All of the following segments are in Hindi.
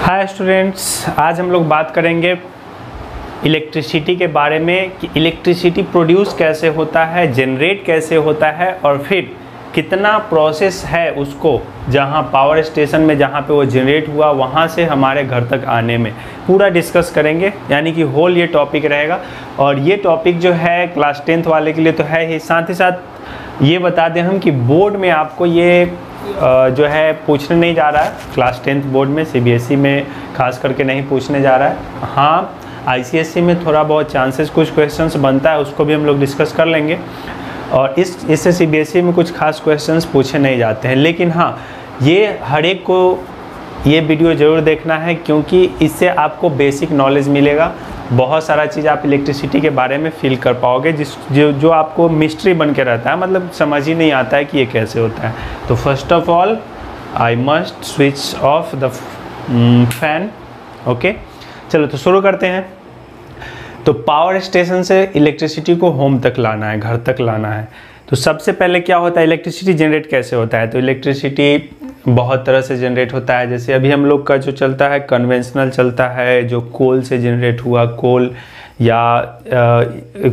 हाय स्टूडेंट्स, आज हम लोग बात करेंगे इलेक्ट्रिसिटी के बारे में कि इलेक्ट्रिसिटी प्रोड्यूस कैसे होता है, जनरेट कैसे होता है और फिर कितना प्रोसेस है उसको जहां पावर स्टेशन में जहां पे वो जनरेट हुआ वहां से हमारे घर तक आने में पूरा डिस्कस करेंगे। यानी कि होल ये टॉपिक रहेगा और ये टॉपिक जो है क्लास 10th वाले के लिए तो है ही, साथ ही साथ ये बता दें हम कि बोर्ड में आपको ये जो है पूछने नहीं जा रहा है। क्लास 10th बोर्ड में सीबीएसई में खास करके नहीं पूछने जा रहा है। हाँ, आईसीएसई में थोड़ा बहुत चांसेस कुछ क्वेश्चंस बनता है, उसको भी हम लोग डिस्कस कर लेंगे। और इससे सीबीएसई में कुछ खास क्वेश्चंस पूछे नहीं जाते हैं। लेकिन हाँ, ये हर एक को ये वीडियो ज़रूर देखना है क्योंकि इससे आपको बेसिक नॉलेज मिलेगा। बहुत सारा चीज़ आप इलेक्ट्रिसिटी के बारे में फील कर पाओगे जो आपको मिस्ट्री बन के रहता है, मतलब समझ ही नहीं आता है कि ये कैसे होता है। तो first of all I must switch off the fan. Okay, चलो तो शुरू करते हैं। तो पावर स्टेशन से इलेक्ट्रिसिटी को होम तक लाना है, घर तक लाना है। तो सबसे पहले क्या होता है, इलेक्ट्रिसिटी जनरेट कैसे होता है। तो इलेक्ट्रिसिटी बहुत तरह से जनरेट होता है। जैसे अभी हम लोग का जो चलता है कन्वेंशनल चलता है, जो कोल से जनरेट हुआ, कोल या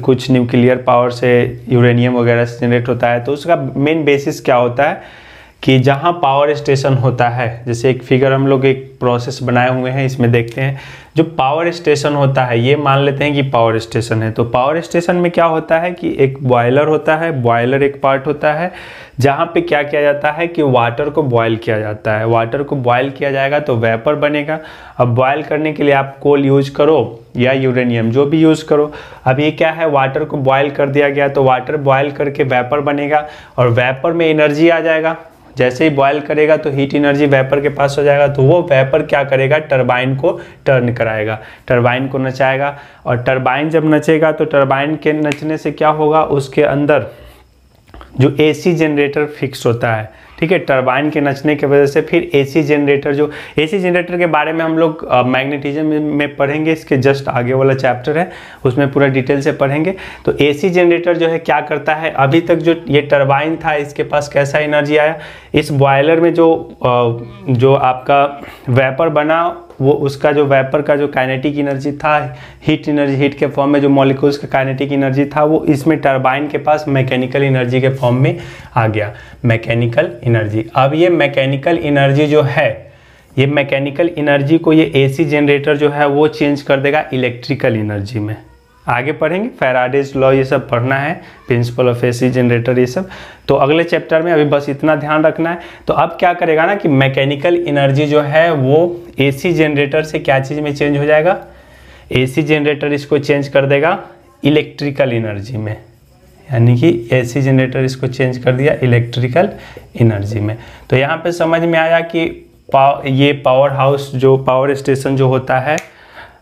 कुछ न्यूक्लियर पावर से यूरेनियम वगैरह से जनरेट होता है। तो उसका मेन बेसिस क्या होता है कि जहाँ पावर स्टेशन होता है, जैसे एक फिगर हम लोग एक प्रोसेस बनाए हुए हैं, इसमें देखते हैं जो पावर स्टेशन होता है, ये मान लेते हैं कि पावर स्टेशन है। तो पावर स्टेशन में क्या होता है कि एक बॉयलर होता है, बॉयलर एक पार्ट होता है जहाँ पे क्या किया जाता है कि वाटर को बॉयल किया जाता है। वाटर को बॉयल किया जाएगा तो वेपर बनेगा। अब बॉयल करने के लिए आप कोल यूज करो या यूरेनियम, जो भी यूज़ करो। अब ये क्या है, वाटर को बॉयल कर दिया गया तो वाटर बॉयल करके वेपर बनेगा और वेपर में एनर्जी आ जाएगा। जैसे ही बॉयल करेगा तो हीट एनर्जी वेपर के पास हो जाएगा, तो वो वेपर क्या करेगा, टरबाइन को टर्न कराएगा, टरबाइन को नचाएगा। और टरबाइन जब नचेगा तो टरबाइन के नचने से क्या होगा, उसके अंदर जो एसी जनरेटर फिक्स होता है, ठीक है, टरबाइन के नचने की वजह से फिर एसी जनरेटर, जो एसी जनरेटर के बारे में हम लोग मैग्नेटिज्म में पढ़ेंगे, इसके जस्ट आगे वाला चैप्टर है उसमें पूरा डिटेल से पढ़ेंगे। तो एसी जनरेटर जो है क्या करता है, अभी तक जो ये टरबाइन था इसके पास कैसा एनर्जी आया, इस बॉयलर में जो आपका वेपर बना, वो उसका जो वेपर का जो काइनेटिक एनर्जी था, हीट एनर्जी, हीट के फॉर्म में जो मॉलिक्यूल्स का काइनेटिक एनर्जी था, वो इसमें टरबाइन के पास मैकेनिकल एनर्जी के फॉर्म में आ गया, मैकेनिकल एनर्जी। अब ये मैकेनिकल एनर्जी जो है, ये मैकेनिकल एनर्जी को ये एसी जनरेटर जो है वो चेंज कर देगा इलेक्ट्रिकल एनर्जी में। आगे पढ़ेंगे, फैराडेज लॉ ये सब पढ़ना है, प्रिंसिपल ऑफ एसी जनरेटर ये सब, तो अगले चैप्टर में। अभी बस इतना ध्यान रखना है। तो अब क्या करेगा ना कि मैकेनिकल एनर्जी जो है वो एसी जनरेटर से क्या चीज़ में चेंज हो जाएगा, एसी जनरेटर इसको चेंज कर देगा इलेक्ट्रिकल एनर्जी में। यानी कि एसी जनरेटर इसको चेंज कर दिया इलेक्ट्रिकल एनर्जी में। तो यहाँ पे समझ में आया कि ये पावर हाउस, जो पावर स्टेशन जो होता है,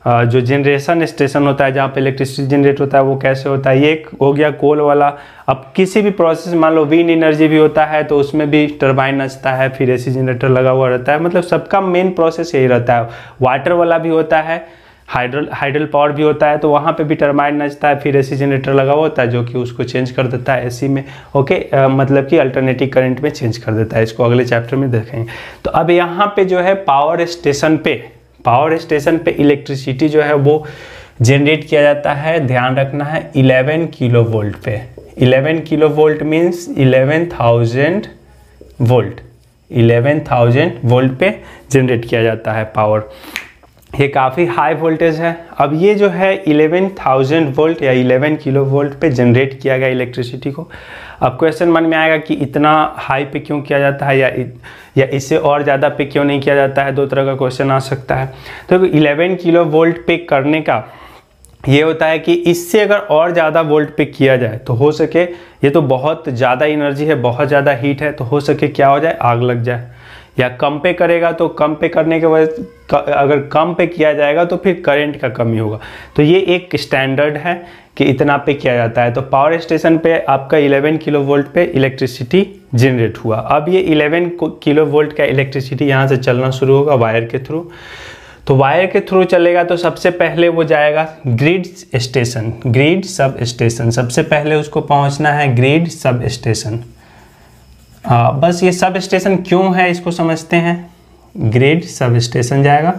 जो जनरेशन स्टेशन होता है जहाँ पे इलेक्ट्रिसिटी जनरेट होता है, वो कैसे होता है। ये एक हो गया कोल वाला। अब किसी भी प्रोसेस, मान लो विंड एनर्जी भी होता है तो उसमें भी टरबाइन नचता है, फिर एसी जनरेटर लगा हुआ रहता है, मतलब सबका मेन प्रोसेस यही रहता है। वाटर वाला भी होता है, हाइडल पावर भी होता है, तो वहाँ पे भी टरबाइन नचता है, फिर एसी जनरेटर लगा हुआ होता है जो कि उसको चेंज कर देता है एसी में। ओके, मतलब कि अल्टरनेटिव करंट में चेंज कर देता है। इसको अगले चैप्टर में देखेंगे। तो अब यहाँ पे जो है पावर स्टेशन पे इलेक्ट्रिसिटी जो है वो जनरेट किया जाता है। ध्यान रखना है 11 किलो वोल्ट पे। 11 kilo volt means 11,000 volt, 11,000 volt पे जनरेट किया जाता है पावर। ये काफ़ी हाई वोल्टेज है। अब ये जो है 11,000 वोल्ट या 11 किलो वोल्ट पे जनरेट किया गया इलेक्ट्रिसिटी को। अब क्वेश्चन मन में आएगा कि इतना हाई पे क्यों किया जाता है या इससे और ज़्यादा पे क्यों नहीं किया जाता है। दो तरह का क्वेश्चन आ सकता है। तो 11 किलो वोल्ट पे करने का ये होता है कि इससे अगर और ज़्यादा वोल्ट पे किया जाए तो हो सके, ये तो बहुत ज़्यादा एनर्जी है, बहुत ज़्यादा हीट है, तो हो सके क्या हो जाए, आग लग जाए। या कम पे करेगा तो कम पे करने के वजह, अगर कम पे किया जाएगा तो फिर करंट का कमी होगा। तो ये एक स्टैंडर्ड है कि इतना पे किया जाता है। तो पावर स्टेशन पे आपका 11 किलो वोल्ट पे इलेक्ट्रिसिटी जनरेट हुआ। अब ये 11 किलो वोल्ट का इलेक्ट्रिसिटी यहाँ से चलना शुरू होगा वायर के थ्रू। तो वायर के थ्रू चलेगा तो सबसे पहले वो जाएगा grid station, grid sub station. सबसे पहले उसको पहुँचना है ग्रिड सब स्टेशन। बस ये सब स्टेशन क्यों है इसको समझते हैं। ग्रिड सब स्टेशन जाएगा।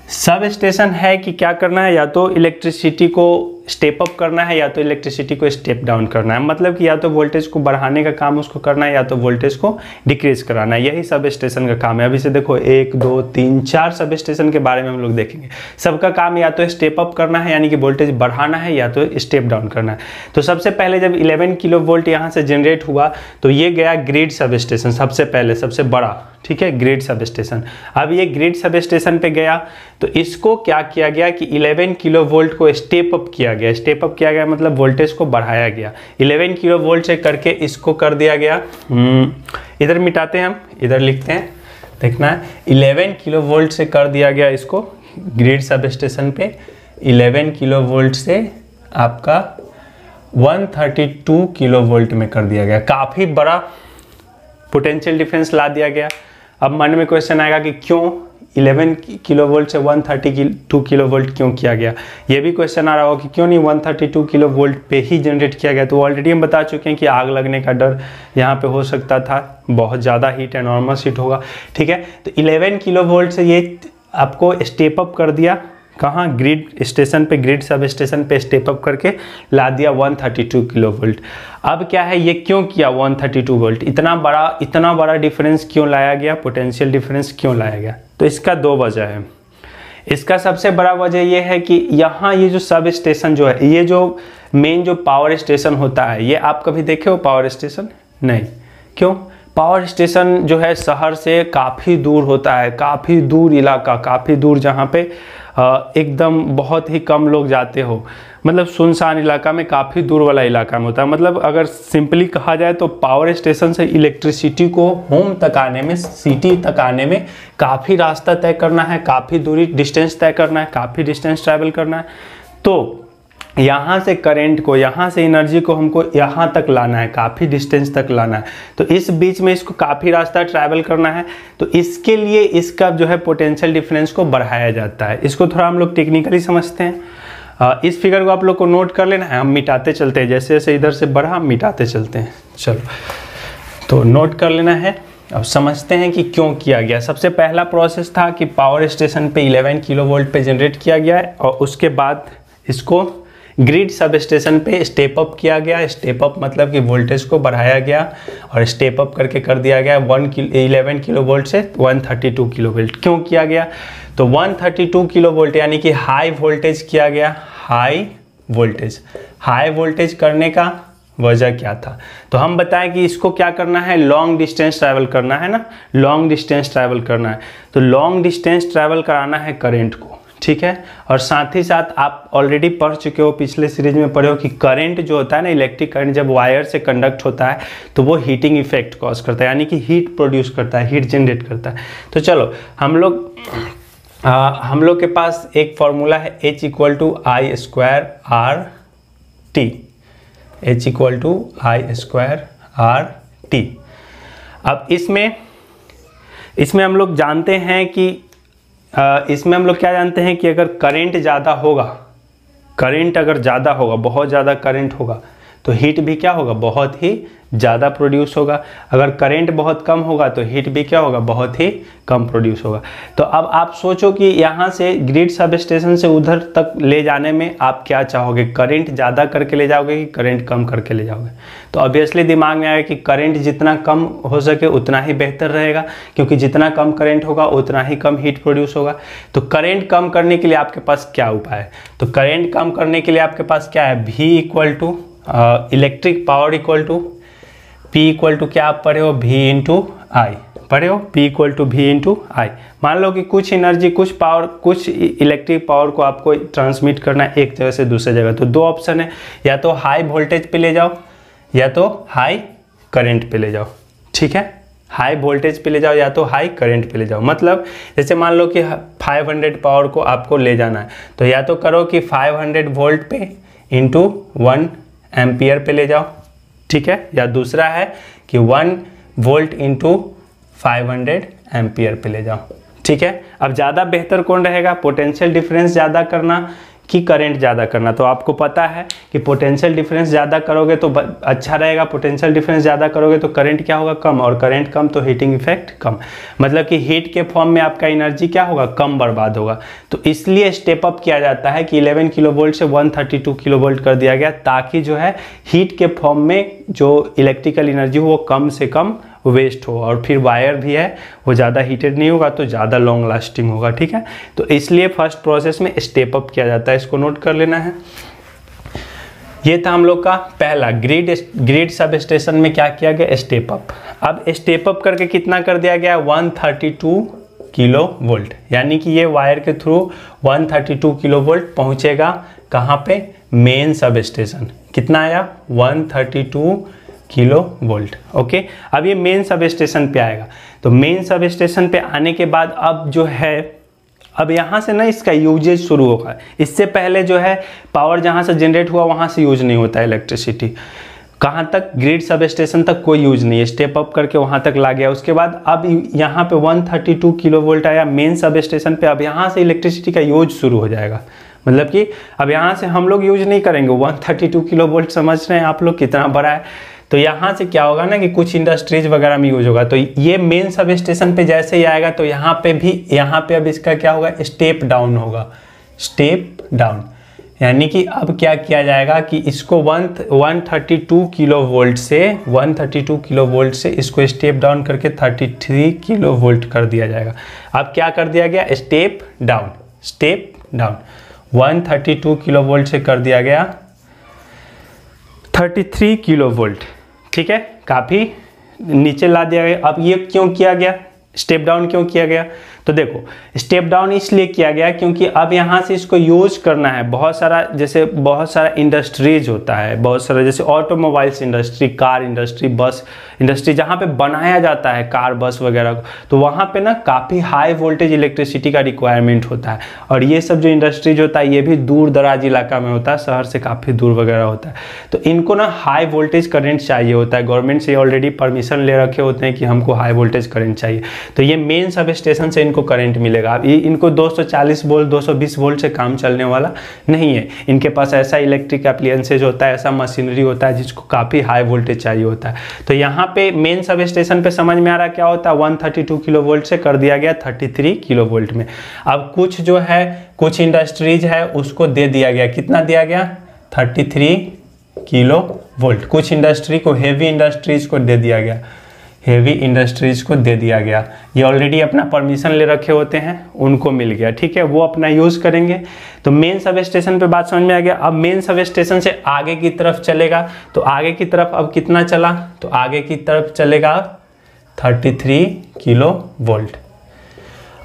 सब स्टेशन है कि क्या करना है, या तो इलेक्ट्रिसिटी को स्टेप अप करना है या तो इलेक्ट्रिसिटी को स्टेप डाउन करना है। मतलब कि या तो वोल्टेज को बढ़ाने का काम उसको करना है या तो वोल्टेज को डिक्रीज कराना है। यही सब स्टेशन का काम है। अभी से देखो 1 2 3 4 सब स्टेशन के बारे में हम लोग देखेंगे। सबका काम या तो स्टेप अप करना है यानी कि वोल्टेज बढ़ाना है या तो स्टेप डाउन करना है। तो सबसे पहले जब 11 किलो वोल्ट यहाँ से जनरेट हुआ तो ये गया ग्रिड सब स्टेशन, सबसे पहले सबसे बड़ा, ठीक है, ग्रिड सब स्टेशन। अब ये ग्रिड सब स्टेशन पे गया तो इसको क्या किया गया कि 11 किलो वोल्ट को स्टेप अप किया गया। स्टेप अप किया गया मतलब वोल्टेज को बढ़ाया गया। 11 किलो वोल्ट से करके इसको कर दिया गया, इधर मिटाते हैं हम, इधर लिखते हैं, देखना है 11 किलो वोल्ट से कर दिया गया इसको ग्रिड सब स्टेशन पे। 11 किलो वोल्ट से आपका 132 किलो वोल्ट में कर दिया गया। काफ़ी बड़ा पोटेंशियल डिफरेंस ला दिया गया। अब मन में क्वेश्चन आएगा कि क्यों 11 किलो वोल्ट से 132 किलो वोल्ट क्यों किया गया। ये भी क्वेश्चन आ रहा होगा कि क्यों नहीं 132 किलो वोल्ट पे ही जनरेट किया गया। तो ऑलरेडी हम बता चुके हैं कि आग लगने का डर यहाँ पे हो सकता था, बहुत ज़्यादा हीट, एनॉर्मस हीट होगा, ठीक है। तो 11 किलो वोल्ट से ये आपको स्टेप अप कर दिया, कहाँ, ग्रिड स्टेशन पे, ग्रिड सब स्टेशन पे स्टेप अप करके ला दिया 132 किलो वोल्ट। अब क्या है, ये क्यों किया 132 वोल्ट, इतना बड़ा डिफरेंस क्यों लाया गया, पोटेंशियल डिफरेंस क्यों लाया गया। तो इसका 2 वजह है। इसका सबसे बड़ा वजह ये है कि यहाँ ये जो सब स्टेशन जो है, ये जो मेन जो पावर स्टेशन होता है, ये आप कभी देखे हो पावर स्टेशन? नहीं। क्यों? पावर स्टेशन जो है शहर से काफ़ी दूर होता है, काफ़ी दूर इलाका, काफ़ी दूर, जहाँ पे एकदम बहुत ही कम लोग जाते हो, मतलब सुनसान इलाका में, काफ़ी दूर वाला इलाका में होता है। मतलब अगर सिंपली कहा जाए तो पावर स्टेशन से इलेक्ट्रिसिटी को होम तक आने में, सिटी तक आने में काफ़ी रास्ता तय करना है, काफ़ी दूरी डिस्टेंस तय करना है, काफ़ी डिस्टेंस ट्रैवल करना है। तो यहाँ से करंट को, यहाँ से एनर्जी को हमको यहाँ तक लाना है, काफ़ी डिस्टेंस तक लाना है। तो इस बीच में इसको काफ़ी रास्ता ट्रैवल करना है। तो इसके लिए इसका जो है पोटेंशियल डिफरेंस को बढ़ाया जाता है। इसको थोड़ा हम लोग टेक्निकली समझते हैं। इस फिगर को आप लोग को नोट कर लेना है, हम मिटाते चलते हैं, जैसे जैसे इधर से बढ़ा हम मिटाते चलते हैं। चलो, तो नोट कर लेना है। अब समझते हैं कि क्यों किया गया। सबसे पहला प्रोसेस था कि पावर स्टेशन पे 11 किलो वोल्ट पे जनरेट किया गया है और उसके बाद इसको ग्रिड सब स्टेशन पे स्टेप अप किया गया। स्टेप अप मतलब कि वोल्टेज को बढ़ाया गया और स्टेप अप करके कर दिया गया 11 किलो वोल्ट से 132 किलो वोल्ट। क्यों किया गया? तो 132 किलो वोल्ट यानी कि हाई वोल्टेज किया गया। हाई वोल्टेज करने का वजह क्या था? तो हम बताएं कि इसको क्या करना है, लॉन्ग डिस्टेंस ट्रैवल करना है ना, लॉन्ग डिस्टेंस ट्रैवल करना है। तो लॉन्ग डिस्टेंस ट्रैवल कराना है करंट को, ठीक है। और साथ ही साथ आप ऑलरेडी पढ़ चुके हो, पिछले सीरीज में पढ़े हो कि करंट जो होता है ना, इलेक्ट्रिक करंट जब वायर से कंडक्ट होता है तो वो हीटिंग इफेक्ट कॉज करता है, यानी कि हीट प्रोड्यूस करता है, हीट जनरेट करता है। तो चलो हम लोग के पास एक फॉर्मूला है H = I²RT। H = I²RT। अब इसमें हम लोग जानते हैं कि इसमें हम लोग क्या जानते हैं कि अगर करंट ज़्यादा होगा, करंट अगर ज़्यादा होगा, बहुत ज़्यादा करंट होगा तो हीट भी क्या होगा, बहुत ही ज़्यादा प्रोड्यूस होगा। अगर करंट बहुत कम होगा तो हीट भी क्या होगा, बहुत ही कम प्रोड्यूस होगा। तो अब आप सोचो कि यहाँ से ग्रिड सब स्टेशन से उधर तक ले जाने में आप क्या चाहोगे, करंट ज़्यादा करके ले जाओगे कि करंट कम करके ले जाओगे? तो ऑब्वियसली दिमाग में आएगा कि करंट जितना कम हो सके उतना ही बेहतर रहेगा, क्योंकि जितना कम करंट होगा उतना ही कम हीट प्रोड्यूस होगा। तो करंट कम करने के लिए आपके पास क्या उपाय है? तो करंट कम करने के लिए आपके पास क्या है, V इलेक्ट्रिक पावर = P = क्या आप पढ़े हो, V × I पढ़े हो, P = V × I। मान लो कि कुछ एनर्जी, कुछ पावर, कुछ इलेक्ट्रिक पावर को आपको ट्रांसमिट करना है एक जगह से दूसरे जगह। तो 2 ऑप्शन है, या तो हाई वोल्टेज पे ले जाओ या तो हाई करंट पे ले जाओ, ठीक है। हाई वोल्टेज पे ले जाओ या तो हाई करंट पे ले जाओ। मतलब जैसे मान लो कि 500 पावर को आपको ले जाना है, तो या तो करो कि 500 वोल्ट पे × 1 एम्पियर पे ले जाओ, ठीक है। या दूसरा है कि 1 वोल्ट × 500 एम्पियर पे ले जाओ, ठीक है। अब ज़्यादा बेहतर कौन रहेगा, पोटेंशियल डिफरेंस ज़्यादा करना कि करंट ज़्यादा करना। तो आपको पता है कि पोटेंशियल डिफरेंस ज़्यादा करोगे तो अच्छा रहेगा, पोटेंशियल डिफरेंस ज़्यादा करोगे तो करंट क्या होगा, कम, और करंट कम तो हीटिंग इफेक्ट कम, मतलब कि हीट के फॉर्म में आपका एनर्जी क्या होगा, कम बर्बाद होगा। तो इसलिए स्टेप अप किया जाता है कि 11 किलोवोल्ट से 132 किलोवोल्ट कर दिया गया, ताकि जो है हीट के फॉर्म में जो इलेक्ट्रिकल एनर्जी हो वो कम से कम वेस्ट हो, और फिर वायर भी है वो ज़्यादा हीटेड नहीं होगा तो ज़्यादा लॉन्ग लास्टिंग होगा। ठीक है, तो इसलिए फर्स्ट प्रोसेस में स्टेप अप किया जाता है, इसको नोट कर लेना है। ये था हम लोग का पहला ग्रिड सब स्टेशन में क्या किया गया, स्टेप अप। अब स्टेप अप करके कितना कर दिया गया, 132 किलो वोल्ट, यानी कि ये वायर के थ्रू 132 किलो वोल्ट पहुँचेगा कहाँ पे, मेन सब स्टेशन। कितना आया, 132 किलो वोल्ट। ओके, अब ये मेन सब स्टेशन पे आएगा। तो मेन सब स्टेशन पे आने के बाद अब जो है, अब यहाँ से ना इसका यूजेज शुरू होगा। इससे पहले जो है पावर जहाँ से जनरेट हुआ वहाँ से यूज नहीं होता है इलेक्ट्रिसिटी, कहाँ तक, ग्रिड सब स्टेशन तक कोई यूज नहीं है, स्टेप अप करके वहाँ तक ला गया। उसके बाद अब यहाँ पे 132 किलो वोल्ट आया मेन सब स्टेशन पे, अब यहाँ से इलेक्ट्रिसिटी का यूज शुरू हो जाएगा। मतलब कि अब यहाँ से हम लोग यूज नहीं करेंगे, 132 किलो वोल्ट समझ रहे हैं आप लोग कितना बड़ा है। तो यहाँ से क्या होगा ना कि कुछ इंडस्ट्रीज वगैरह में यूज होगा। तो ये मेन सब स्टेशन पे जैसे ही आएगा तो यहाँ पे अब इसका क्या होगा, स्टेप डाउन होगा, स्टेप डाउन। यानी कि अब क्या किया जाएगा कि इसको 132 किलो वोल्ट से इसको स्टेप डाउन करके 33 किलो वोल्ट कर दिया जाएगा। अब क्या कर दिया गया, स्टेप डाउन 132 किलो वोल्ट से कर दिया गया 33 किलो वोल्ट। ठीक है, काफ़ी नीचे ला दिया गया। अब ये क्यों किया गया, स्टेप डाउन क्यों किया गया, तो देखो स्टेप डाउन इसलिए किया गया क्योंकि अब यहाँ से इसको यूज करना है। बहुत सारा इंडस्ट्रीज होता है, बहुत सारा जैसे ऑटोमोबाइल्स इंडस्ट्री, कार इंडस्ट्री, बस इंडस्ट्री, जहाँ पे बनाया जाता है कार बस वगैरह को, तो वहाँ पे ना काफ़ी हाई वोल्टेज इलेक्ट्रिसिटी का रिक्वायरमेंट होता है। और ये सब जो इंडस्ट्रीज होता है ये भी दूर दराज इलाका में होता है, शहर से काफ़ी दूर वगैरह होता है। तो इनको ना हाई वोल्टेज करंट चाहिए होता है, गवर्नमेंट से ऑलरेडी परमिशन ले रखे होते हैं कि हमको हाई वोल्टेज करंट चाहिए। तो ये मेन सब स्टेशन से इनको करंट मिलेगा। अब इनको 240 वोल्ट 220 वोल्ट से काम चलने वाला नहीं है। इनके पास ऐसा इलेक्ट्रिक एप्लियंसेज होता है, ऐसा मशीनरी होता है जिसको काफ़ी हाई वोल्टेज चाहिए होता है। तो यहाँ पे मेन सब स्टेशन पे समझ में आ रहा क्या होता है, 132 किलो वोल्ट से कर दिया गया 33 किलो वोल्ट में। अब कुछ इंडस्ट्रीज है उसको दे दिया गया, कितना दिया गया, 33 किलो वोल्ट। कुछ इंडस्ट्री को, हेवी इंडस्ट्रीज को दे दिया गया, ये ऑलरेडी अपना परमिशन ले रखे होते हैं, उनको मिल गया। ठीक है, वो अपना यूज़ करेंगे। तो मेन सब स्टेशन पे बात समझ में आ गया। अब मेन सब स्टेशन से आगे की तरफ चलेगा, तो आगे की तरफ अब कितना चला, तो आगे की तरफ चलेगा 33 किलो वोल्ट।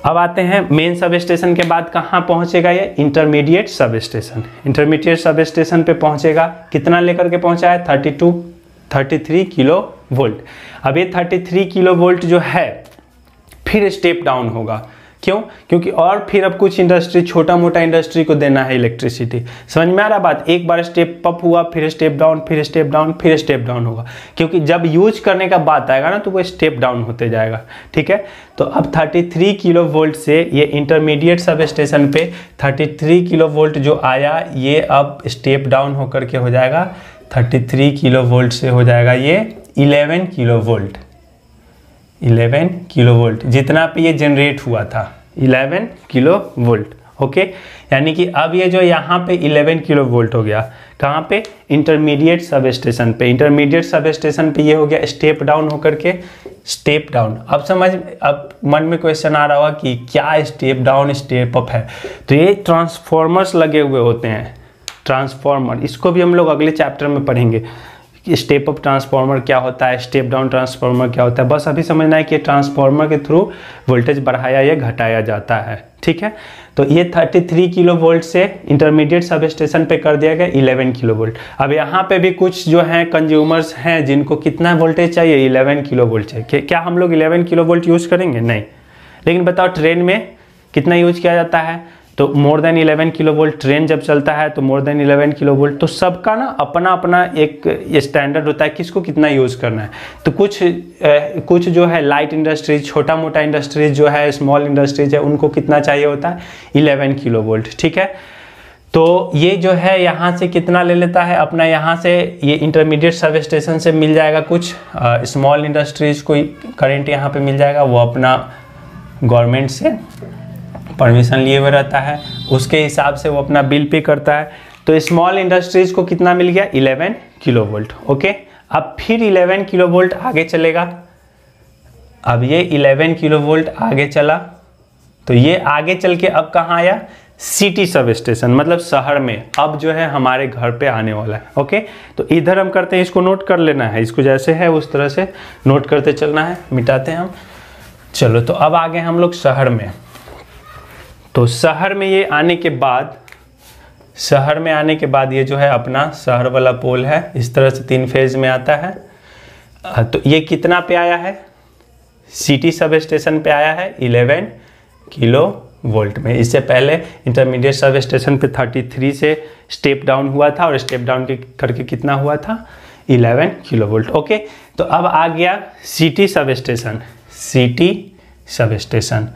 अब आते हैं मेन सब स्टेशन के बाद कहाँ पहुँचेगा, ये intermediate sub station. Intermediate sub station पे पहुँचेगा, कितना लेकर के पहुँचा है, 33 किलो वोल्ट। अब ये 33 किलो वोल्ट जो है फिर स्टेप डाउन होगा, क्यों, क्योंकि और फिर अब कुछ इंडस्ट्री, छोटा मोटा इंडस्ट्री को देना है इलेक्ट्रिसिटी। समझ में आ रहा बात, एक बार स्टेप अप हुआ, फिर स्टेप डाउन, फिर स्टेप डाउन, फिर स्टेप डाउन होगा, क्योंकि जब यूज करने का बात आएगा ना तो वो स्टेप डाउन होते जाएगा। ठीक है, तो अब 33 किलो वोल्ट से ये इंटरमीडिएट सब स्टेशन पे 33 किलो वोल्ट जो आया ये अब स्टेप डाउन होकर के हो जाएगा 33 किलो वोल्ट से हो जाएगा ये 11 किलो वोल्ट। 11 किलो वोल्ट जितना पे ये जनरेट हुआ था, 11 किलो वोल्ट। ओके, यानी कि अब ये जो यहाँ पे 11 किलो वोल्ट हो गया, कहाँ पे, इंटरमीडिएट सब स्टेशन पे। इंटरमीडिएट सब स्टेशन पे ये हो गया स्टेप डाउन होकर के स्टेप डाउन। अब मन में क्वेश्चन आ रहा होगा कि क्या स्टेप डाउन स्टेप अप है, तो ये ट्रांसफॉर्मर्स लगे हुए होते हैं, ट्रांसफॉर्मर, इसको भी हम लोग अगले चैप्टर में पढ़ेंगे कि स्टेप अप ट्रांसफार्मर क्या होता है, स्टेप डाउन ट्रांसफार्मर क्या होता है। बस अभी समझना है कि ट्रांसफार्मर के थ्रू वोल्टेज बढ़ाया या घटाया जाता है। ठीक है, तो ये 33 किलो वोल्ट से इंटरमीडिएट सब स्टेशन पे कर दिया गया 11 किलो वोल्ट। अब यहाँ पे भी कुछ जो हैं कंज्यूमर्स हैं जिनको कितना वोल्टेज चाहिए, 11 किलो वोल्ट चाहिए। क्या हम लोग 11 किलो वोल्ट यूज़ करेंगे, नहीं। लेकिन बताओ ट्रेन में कितना यूज किया जाता है, तो more than 11 kilo volt. Train जब चलता है तो मोर देन 11 किलो वोल्ट। तो सबका ना अपना अपना एक स्टैंडर्ड होता है किसको कितना यूज़ करना है। तो कुछ जो है लाइट इंडस्ट्रीज, छोटा मोटा इंडस्ट्रीज जो है, स्मॉल इंडस्ट्रीज है, उनको कितना चाहिए होता है, 11 किलो वोल्ट। ठीक है, तो ये जो है यहाँ से कितना ले लेता है अपना, यहाँ से ये इंटरमीडिएट सब स्टेशन से मिल जाएगा कुछ, स्मॉल इंडस्ट्रीज़ को करंट यहाँ पे मिल जाएगा, वो अपना गवर्नमेंट से परमिशन लिए हुए रहता है, उसके हिसाब से वो अपना बिल पे करता है। तो स्मॉल इंडस्ट्रीज़ को कितना मिल गया 11 किलोवोल्ट। ओके, अब फिर 11 किलोवोल्ट आगे चलेगा। अब ये 11 किलोवोल्ट आगे चला, तो ये आगे चल के अब कहाँ आया, सिटी सब स्टेशन, मतलब शहर में अब जो है हमारे घर पे आने वाला है। ओके, तो इधर हम करते हैं, इसको नोट कर लेना है, इसको जैसे है उस तरह से नोट करते चलना है, मिटाते हैं हम। चलो, तो अब आ गए हम लोग शहर में। तो शहर में ये आने के बाद, शहर में आने के बाद ये जो है अपना शहर वाला पोल है, इस तरह से 3 फेज में आता है। तो ये कितना पे आया है, सिटी सब स्टेशन पे आया है 11 किलो वोल्ट में। इससे पहले इंटरमीडिएट सब स्टेशन पे 33 से स्टेप डाउन हुआ था, और स्टेप डाउन करके कितना हुआ था 11 किलो वोल्ट। ओके, तो अब आ गया city sub station, city sub station.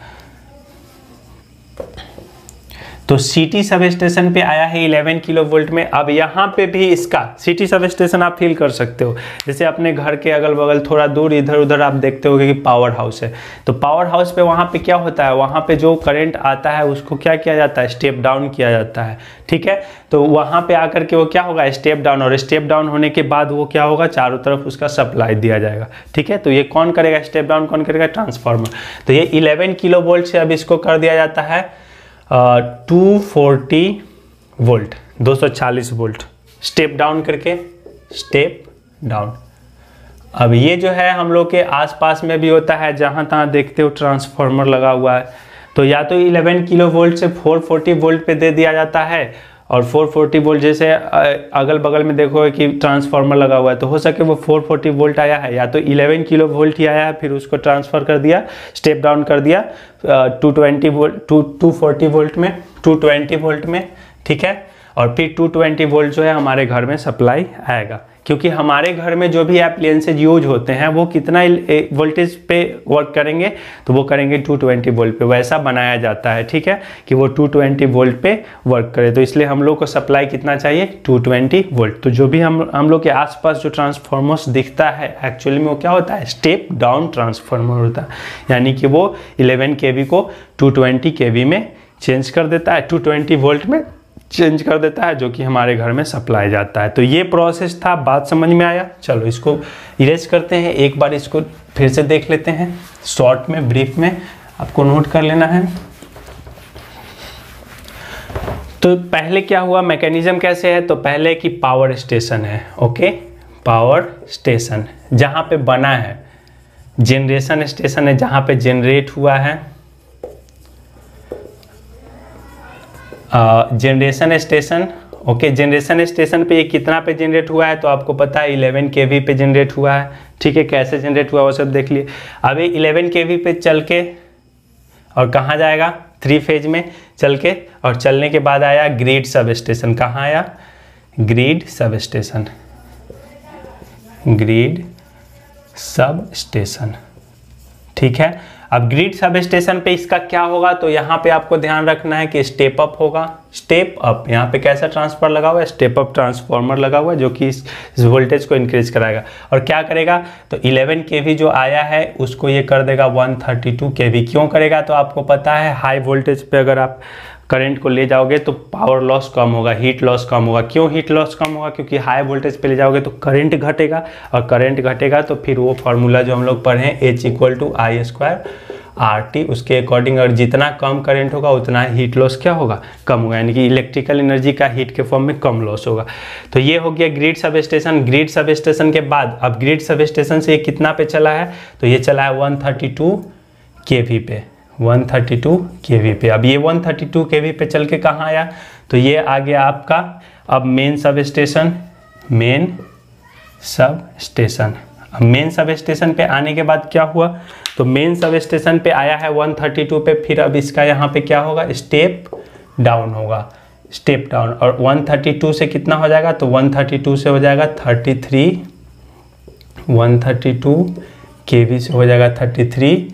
तो सिटी सब स्टेशन पे आया है 11 किलो वोल्ट में। अब यहाँ पे भी इसका सिटी सब स्टेशन आप फील कर सकते हो, जैसे अपने घर के अगल बगल थोड़ा दूर इधर उधर आप देखते होगे कि पावर हाउस है। तो पावर हाउस पे वहाँ पे क्या होता है, वहाँ पे जो करंट आता है उसको क्या किया जाता है, स्टेप डाउन किया जाता है। ठीक है, तो वहाँ पे आकर के वो क्या होगा, स्टेप डाउन, और स्टेप डाउन होने के बाद वो क्या होगा, चारों तरफ उसका सप्लाई दिया जाएगा। ठीक है, तो ये कौन करेगा, स्टेप डाउन कौन करेगा, ट्रांसफार्मर। तो ये 11 किलो वोल्ट से अब इसको कर दिया जाता है 240 वोल्ट, 240 वोल्ट, स्टेप डाउन करके, स्टेप डाउन। अब ये जो है हम लोग के आसपास में भी होता है, जहाँ तहाँ देखते हो ट्रांसफार्मर लगा हुआ है। तो या तो 11 किलो वोल्ट से 440 वोल्ट पे दे दिया जाता है, और 440 वोल्ट जैसे अगल बगल में देखो कि ट्रांसफार्मर लगा हुआ है, तो हो सके वो 440 वोल्ट आया है, या तो 11 किलो वोल्ट ही आया है, फिर उसको ट्रांसफ़र कर दिया, स्टेप डाउन कर दिया 220 वोल्ट, 240 वोल्ट में, 220 वोल्ट में। ठीक है, और फिर 220 वोल्ट जो है हमारे घर में सप्लाई आएगा, क्योंकि हमारे घर में जो भी एप्लियंसेज यूज होते हैं वो कितना वोल्टेज पे वर्क करेंगे, तो वो करेंगे 220 वोल्ट पे, वैसा बनाया जाता है। ठीक है, कि वो 220 वोल्ट पे वर्क करे, तो इसलिए हम लोग को सप्लाई कितना चाहिए, 220 वोल्ट। तो जो भी हम लोग के आसपास जो ट्रांसफार्मर्स दिखता है, एक्चुअली में वो क्या होता है, स्टेप डाउन ट्रांसफार्मर होता है, यानी कि वो 11 kV को 220 kV में चेंज कर देता है, 220 वोल्ट में चेंज कर देता है, जो कि हमारे घर में सप्लाई जाता है। तो ये प्रोसेस था, बात समझ में आया। चलो इसको इरेज करते हैं, एक बार इसको फिर से देख लेते हैं, शॉर्ट में, ब्रीफ में आपको नोट कर लेना है। तो पहले क्या हुआ, मैकेनिज्म कैसे है, तो पहले की पावर स्टेशन है। ओके, पावर स्टेशन जहाँ पे बना है, जनरेशन स्टेशन है जहाँ पे जनरेट हुआ है, generation station. Okay, generation station पे ये कितना पे जनरेट हुआ है, तो आपको पता है 11 kV पे जनरेट हुआ है। ठीक है, कैसे जनरेट हुआ वो सब देख लिए। अब ये 11 kV पे चल के और कहाँ जाएगा, 3 फेज में चल के, और चलने के बाद आया ग्रिड सब स्टेशन। कहाँ आया, grid sub station, grid sub station. ठीक है, अब ग्रिड सब स्टेशन पे इसका क्या होगा, तो यहाँ पे आपको ध्यान रखना है कि स्टेप अप होगा, स्टेप अप। यहाँ पे कैसा ट्रांसफर लगा हुआ है, स्टेप अप ट्रांसफार्मर लगा हुआ है, जो कि इस वोल्टेज को इंक्रीज कराएगा। और क्या करेगा, तो 11 kV जो आया है उसको ये कर देगा 132 kV। क्यों करेगा, तो आपको पता है हाई वोल्टेज पे अगर आप करंट को ले जाओगे तो पावर लॉस कम होगा, हीट लॉस कम होगा। क्यों हीट लॉस कम होगा, क्योंकि हाई वोल्टेज पे ले जाओगे तो करंट घटेगा, और करंट घटेगा तो फिर वो फार्मूला जो हम लोग पढ़े हैं H=I²RT, उसके अकॉर्डिंग अगर जितना कम करंट होगा उतना हीट लॉस क्या होगा, कम होगा, यानी कि इलेक्ट्रिकल एनर्जी का हीट के फॉर्म में कम लॉस होगा। तो ये हो गया grid sub station. Grid sub station के बाद अब ग्रिड सब स्टेशन से ये कितना पे चला है, तो ये चला है 132 kV पे, 132 kV पे। अब ये 132 kV पे चल के कहाँ आया, तो ये आ गया आपका अब main sub station, main sub station. अब मेन सब स्टेशन पे आने के बाद क्या हुआ, तो मेन सब स्टेशन पे आया है 132 पे, फिर अब इसका यहाँ पे क्या होगा, स्टेप डाउन होगा, स्टेप डाउन। और 132 से कितना हो जाएगा, तो 132 से हो जाएगा 33, 132 kV से हो जाएगा 33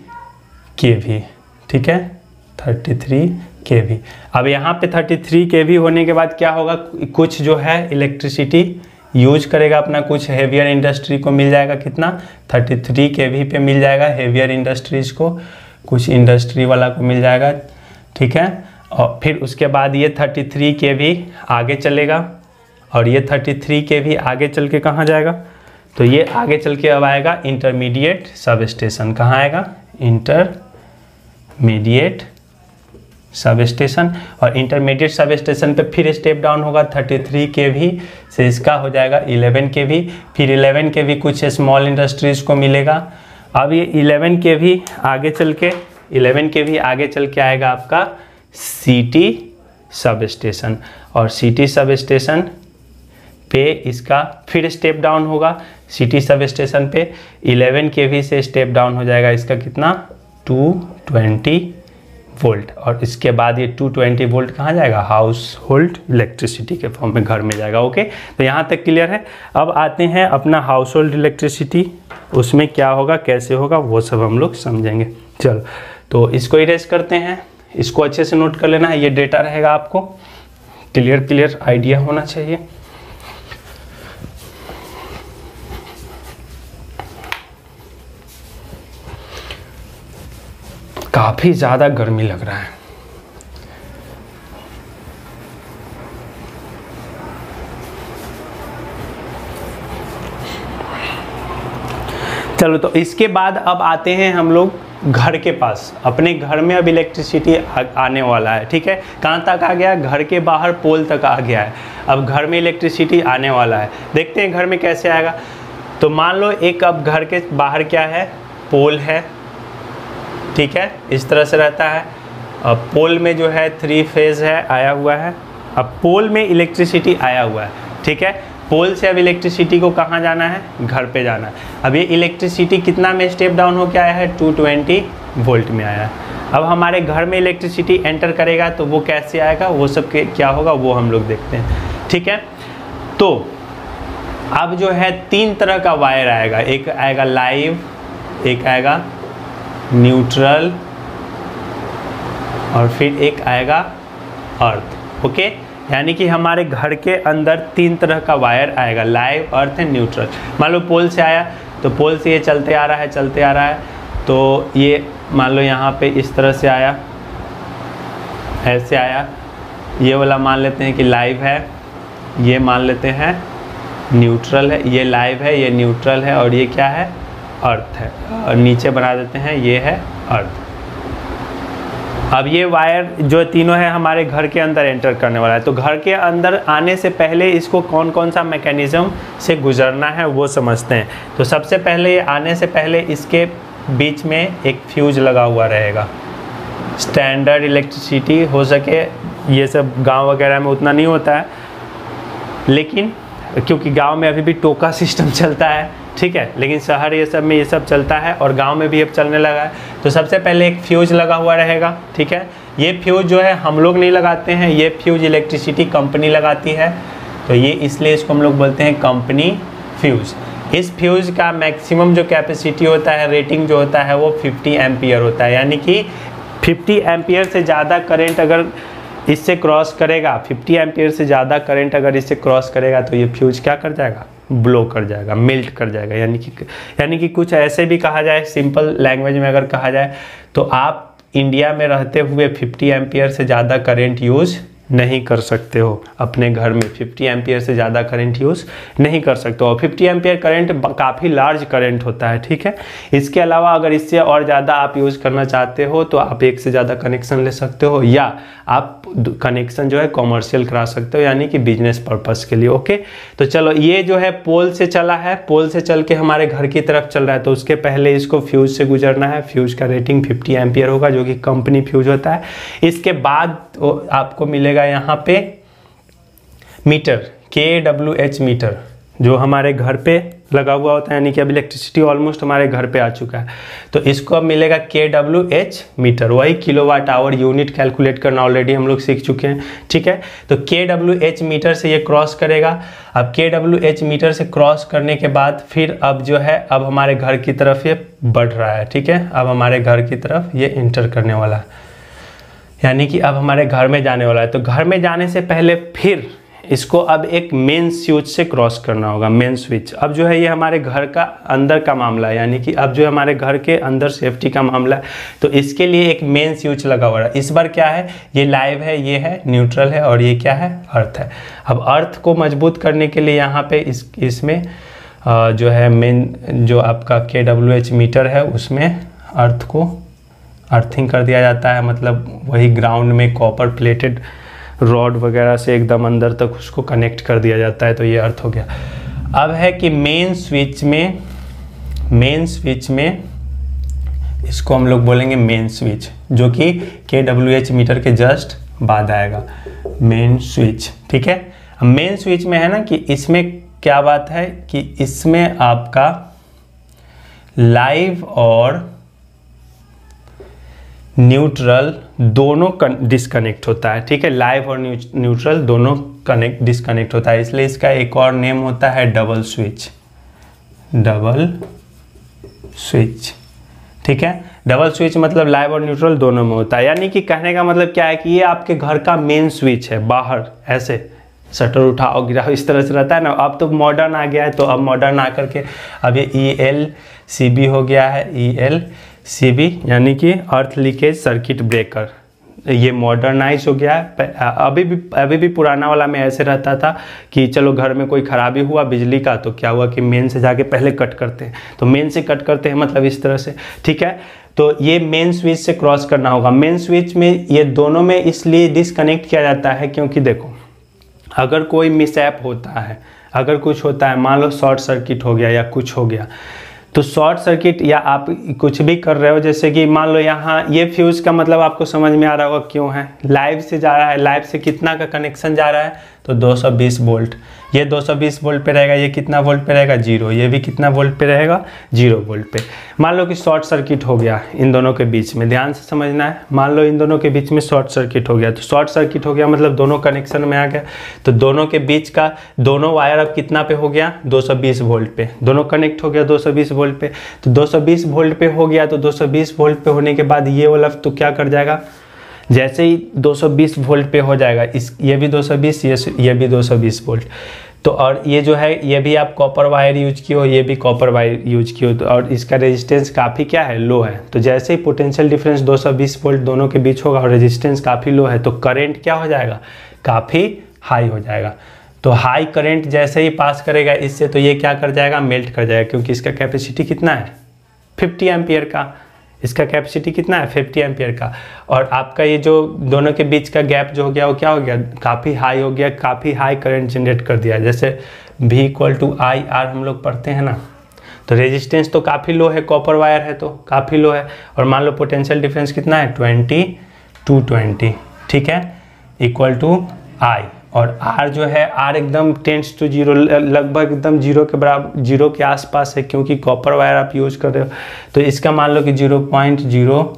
kV। ठीक है, 33 kV। अब यहाँ पे 33 kV होने के बाद क्या होगा, कुछ जो है इलेक्ट्रिसिटी यूज करेगा अपना, कुछ हेवियर इंडस्ट्री को मिल जाएगा, कितना 33 kV पे मिल जाएगा हेवियर इंडस्ट्रीज को, कुछ इंडस्ट्री वाला को मिल जाएगा, ठीक है। और फिर उसके बाद ये 33 kV आगे चलेगा, और ये 33 kV आगे चल के कहाँ जाएगा, तो ये आगे चल के अब आएगा इंटरमीडिएट सब स्टेशन। कहाँ आएगा, इंटरमीडिएट सब स्टेशन। और इंटरमीडिएट सब स्टेशन पे फिर स्टेप डाउन होगा 33 kV से, इसका हो जाएगा 11 kV। फिर 11 kV कुछ स्मॉल इंडस्ट्रीज को मिलेगा। अब ये 11 kV आगे चल के 11 kV आगे चल के आएगा आपका सिटी सब स्टेशन, और सिटी सब स्टेशन पे इसका फिर स्टेप डाउन होगा। सिटी सब स्टेशन पे 11 kV से स्टेप डाउन हो जाएगा इसका कितना, 220 वोल्ट। और इसके बाद ये 220 वोल्ट कहाँ जाएगा, हाउस होल्ड इलेक्ट्रिसिटी के फॉर्म में घर में जाएगा। ओके, तो यहाँ तक क्लियर है। अब आते हैं अपना हाउस होल्ड इलेक्ट्रिसिटी, उसमें क्या होगा, कैसे होगा, वो सब हम लोग समझेंगे। चलो, तो इसको इरेज करते हैं, इसको अच्छे से नोट कर लेना है, ये डेटा रहेगा, आपको क्लियर आइडिया होना चाहिए। काफी ज्यादा गर्मी लग रहा है। चलो, तो इसके बाद अब आते हैं हम लोग घर के पास। अपने घर में अब इलेक्ट्रिसिटी आने वाला है, ठीक है। कहाँ तक आ गया, घर के बाहर पोल तक आ गया है। अब घर में इलेक्ट्रिसिटी आने वाला है, देखते हैं घर में कैसे आएगा। तो मान लो एक अब घर के बाहर क्या है, पोल है, ठीक है, इस तरह से रहता है। अब पोल में जो है 3 फेज है, आया हुआ है। अब पोल में इलेक्ट्रिसिटी आया हुआ है, ठीक है। पोल से अब इलेक्ट्रिसिटी को कहाँ जाना है, घर पे जाना है। अब ये इलेक्ट्रिसिटी कितना में स्टेप डाउन होकर आया है, 220 वोल्ट में आया है। अब हमारे घर में इलेक्ट्रिसिटी एंटर करेगा तो वो कैसे आएगा, वो सब के क्या होगा वो हम लोग देखते हैं, ठीक है। तो अब जो है 3 तरह का वायर आएगा, एक आएगा लाइव, एक आएगा न्यूट्रल, और फिर एक आएगा अर्थ। ओके, यानी कि हमारे घर के अंदर 3 तरह का वायर आएगा, लाइव, अर्थ एंड न्यूट्रल। मान लो पोल से आया, तो पोल से ये चलते आ रहा है, तो ये मान लो यहाँ पे इस तरह से आया, ऐसे आया। ये वाला मान लेते हैं कि लाइव है, ये मान लेते हैं न्यूट्रल है, ये लाइव है, ये न्यूट्रल है, और ये क्या है, अर्थ है। और नीचे बना देते हैं, ये है अर्थ। अब ये वायर जो तीनों है हमारे घर के अंदर एंटर करने वाला है। तो घर के अंदर आने से पहले इसको कौन कौन सा मैकेनिज्म से गुजरना है वो समझते हैं। तो सबसे पहले ये आने से पहले इसके बीच में एक फ्यूज लगा हुआ रहेगा। स्टैंडर्ड इलेक्ट्रिसिटी हो सके, ये सब गांव वगैरह में उतना नहीं होता है, लेकिन क्योंकि गांव में अभी भी टोका सिस्टम चलता है, ठीक है, लेकिन शहर ये सब में ये सब चलता है, और गांव में भी अब चलने लगा है। तो सबसे पहले एक फ्यूज लगा हुआ रहेगा, ठीक है। ये फ्यूज जो है हम लोग नहीं लगाते हैं, ये फ्यूज इलेक्ट्रिसिटी कंपनी लगाती है। तो ये इसलिए इसको हम लोग बोलते हैं कंपनी फ्यूज। इस फ्यूज का मैक्सिमम जो कैपेसिटी होता है, रेटिंग जो होता है, वो 50 एम्पियर होता है। यानी कि 50 एम्पियर से ज़्यादा करंट अगर इससे क्रॉस करेगा, 50 एम्पियर से ज़्यादा करंट अगर इससे क्रॉस करेगा, तो ये फ्यूज क्या कर जाएगा, ब्लो कर जाएगा, मेल्ट कर जाएगा। यानी कि कुछ ऐसे भी कहा जाए, सिंपल लैंग्वेज में अगर कहा जाए, तो आप इंडिया में रहते हुए 50 एम्पियर से ज़्यादा करंट यूज़ नहीं कर सकते हो अपने घर में। 50 एम्पियर से ज़्यादा करंट यूज़ नहीं कर सकते हो। और 50 एम्पियर करंट काफ़ी लार्ज करंट होता है, ठीक है। इसके अलावा अगर इससे और ज़्यादा आप यूज़ करना चाहते हो तो आप एक से ज़्यादा कनेक्शन ले सकते हो, या आप कनेक्शन जो है कॉमर्शियल करा सकते हो, यानी कि बिजनेस पर्पस के लिए। ओके, तो चलो, ये जो है पोल से चला है, पोल से चल के हमारे घर की तरफ चल रहा है। तो उसके पहले इसको फ्यूज से गुजरना है। फ्यूज का रेटिंग 50 एम्पियर होगा, जो कि कंपनी फ्यूज होता है। इसके बाद आपको मिलेगा यहाँ पे मीटर, kWh मीटर, जो हमारे घर पे लगा हुआ होता है। यानी कि अब इलेक्ट्रिसिटी ऑलमोस्ट हमारे घर पे आ चुका है, तो इसको अब मिलेगा kWh मीटर। वही किलोवाट आवर यूनिट कैलकुलेट करना ऑलरेडी हम लोग सीख चुके हैं, ठीक है। तो kWh मीटर से ये क्रॉस करेगा। अब kWh मीटर से क्रॉस करने के बाद फिर अब जो है, अब हमारे घर की तरफ ये बढ़ रहा है, ठीक है। अब हमारे घर की तरफ ये इंटर करने वाला है। यानी कि अब हमारे घर में जाने वाला है। तो घर में जाने से पहले फिर इसको अब एक मेन स्विच से क्रॉस करना होगा, मेन स्विच। अब जो है ये हमारे घर का अंदर का मामला है, यानी कि अब जो है हमारे घर के अंदर सेफ्टी का मामला है, तो इसके लिए एक मेन स्विच लगा हुआ है। इस बार क्या है, ये लाइव है, ये है न्यूट्रल है, और ये क्या है, अर्थ है। अब अर्थ को मजबूत करने के लिए यहाँ पे इसमें जो है मेन जो आपका KWH मीटर है उसमें अर्थ को अर्थिंग कर दिया जाता है, मतलब वही ग्राउंड में कॉपर प्लेटेड रॉड वगैरह से एकदम अंदर तक उसको कनेक्ट कर दिया जाता है। तो ये अर्थ हो गया। अब है कि मेन स्विच में इसको हम लोग बोलेंगे मेन स्विच, जो कि KWH मीटर के जस्ट बाद आएगा, मेन स्विच। ठीक है, मेन स्विच में है ना कि इसमें क्या बात है कि इसमें आपका लाइव और न्यूट्रल दोनों डिस्कनेक्ट होता है। ठीक है, लाइव और न्यूट्रल दोनों डिस्कनेक्ट होता है, इसलिए इसका एक और नेम होता है डबल स्विच। ठीक है, डबल स्विच मतलब लाइव और न्यूट्रल दोनों में होता है। यानी कि कहने का मतलब क्या है कि ये आपके घर का मेन स्विच है, बाहर ऐसे शटर उठाओ गिराओ इस तरह से रहता है ना। अब तो मॉडर्न आ गया है, तो अब मॉडर्न आकर के अब ये ELCB हो गया है, ELCB यानी कि अर्थ लीकेज सर्किट ब्रेकर। ये मॉडर्नाइज हो गया है। अभी भी पुराना वाला में ऐसे रहता था कि चलो घर में कोई खराबी हुआ बिजली का, तो क्या हुआ कि मेन से जाके पहले कट करते हैं, तो मेन से कट करते हैं मतलब इस तरह से। ठीक है, तो ये मेन स्विच से क्रॉस करना होगा। मेन स्विच में ये दोनों में इसलिए डिस्कनेक्ट किया जाता है क्योंकि देखो, अगर कोई मिसऐप होता है, अगर कुछ होता है, मान लो शॉर्ट सर्किट हो गया या कुछ हो गया, तो शॉर्ट सर्किट या आप कुछ भी कर रहे हो, जैसे कि मान लो यहाँ ये फ्यूज का मतलब आपको समझ में आ रहा होगा क्यों है, लाइव से जा रहा है। लाइव से कितना का कनेक्शन जा रहा है, तो 220 वोल्ट। ये 220 वोल्ट पे रहेगा, ये कितना वोल्ट पे रहेगा, 0। ये भी कितना वोल्ट पे रहेगा, 0 वोल्ट पे। मान लो कि शॉर्ट सर्किट हो गया इन दोनों के बीच में, ध्यान से समझना है। मान लो इन दोनों के बीच में शॉर्ट सर्किट हो गया, तो शॉर्ट सर्किट हो गया मतलब दोनों कनेक्शन में आ गया, तो दोनों के बीच का दोनों वायर अब कितना पे हो गया, 220 वोल्ट पे। दोनों कनेक्ट हो गया 220 वोल्ट पे, तो 220 वोल्ट पे हो गया। तो 220 वोल्ट पे होने के बाद ये वाला तो क्या कर जाएगा, जैसे ही 220 वोल्ट पे हो जाएगा, ये भी 220, ये भी 220 वोल्ट। तो और ये जो है ये भी आप कॉपर वायर यूज किए हो, ये भी कॉपर वायर यूज किए हो, तो और इसका रेजिस्टेंस काफ़ी क्या है, लो है। तो जैसे ही पोटेंशियल डिफरेंस 220 वोल्ट दोनों के बीच होगा और रेजिस्टेंस काफ़ी लो है, तो करंट क्या हो जाएगा, काफ़ी हाई हो जाएगा। तो हाई करंट जैसे ही पास करेगा इससे, तो ये क्या कर जाएगा, मेल्ट कर जाएगा, क्योंकि इसका कैपेसिटी कितना है, 50 एम्पियर का। इसका कैपेसिटी कितना है, 50 एम्पियर का। और आपका ये जो दोनों के बीच का गैप जो हो गया वो क्या हो गया, काफ़ी हाई हो गया, काफ़ी हाई करंट जनरेट कर दिया। जैसे V = IR हम लोग पढ़ते हैं ना, तो रेजिस्टेंस तो काफ़ी लो है, कॉपर वायर है तो काफ़ी लो है। और मान लो पोटेंशियल डिफरेंस कितना है, 20 to 20, ठीक है, = I। और R जो है, R एकदम टेंड्स टू 0, लगभग एकदम 0 के बराबर, 0 के आसपास है, क्योंकि कॉपर वायर आप यूज कर रहे हो। तो इसका मान लो कि 0.0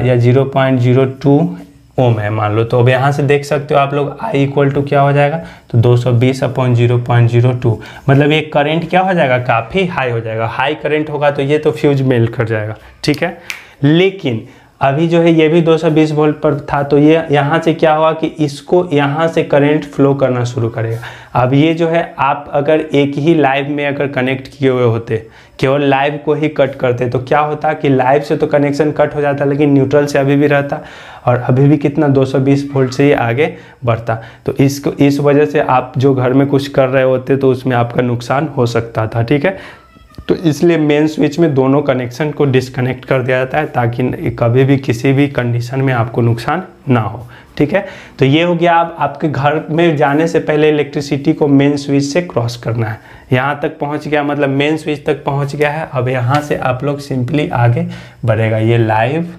या 0.02 ओम है मान लो। तो अब यहाँ से देख सकते हो आप लोग I = क्या हो जाएगा, तो 220/0.02, मतलब ये करंट क्या हो जाएगा, काफ़ी हाई हो जाएगा। हाई करंट होगा तो ये तो फ्यूज मेल्ट कर जाएगा, ठीक है। लेकिन अभी जो है ये भी 220 वोल्ट पर था, तो ये यहाँ से क्या हुआ कि इसको यहाँ से करंट फ्लो करना शुरू करेगा। अब ये जो है, आप अगर एक ही लाइव में अगर कनेक्ट किए हुए होते, केवल लाइव को ही कट करते, तो क्या होता कि लाइव से तो कनेक्शन कट हो जाता, लेकिन न्यूट्रल से अभी भी रहता, और अभी भी कितना 220 वोल्ट से ही आगे बढ़ता। तो इस वजह से आप जो घर में कुछ कर रहे होते तो उसमें आपका नुकसान हो सकता था, ठीक है। तो इसलिए मेन स्विच में दोनों कनेक्शन को डिस्कनेक्ट कर दिया जाता है, ताकि कभी भी किसी भी कंडीशन में आपको नुकसान ना हो, ठीक है। तो ये हो गया, आपके घर में जाने से पहले इलेक्ट्रिसिटी को मेन स्विच से क्रॉस करना है। यहाँ तक पहुँच गया, मतलब मेन स्विच तक पहुँच गया है। अब यहाँ से आप लोग सिंपली आगे बढ़ेगा, ये लाइव,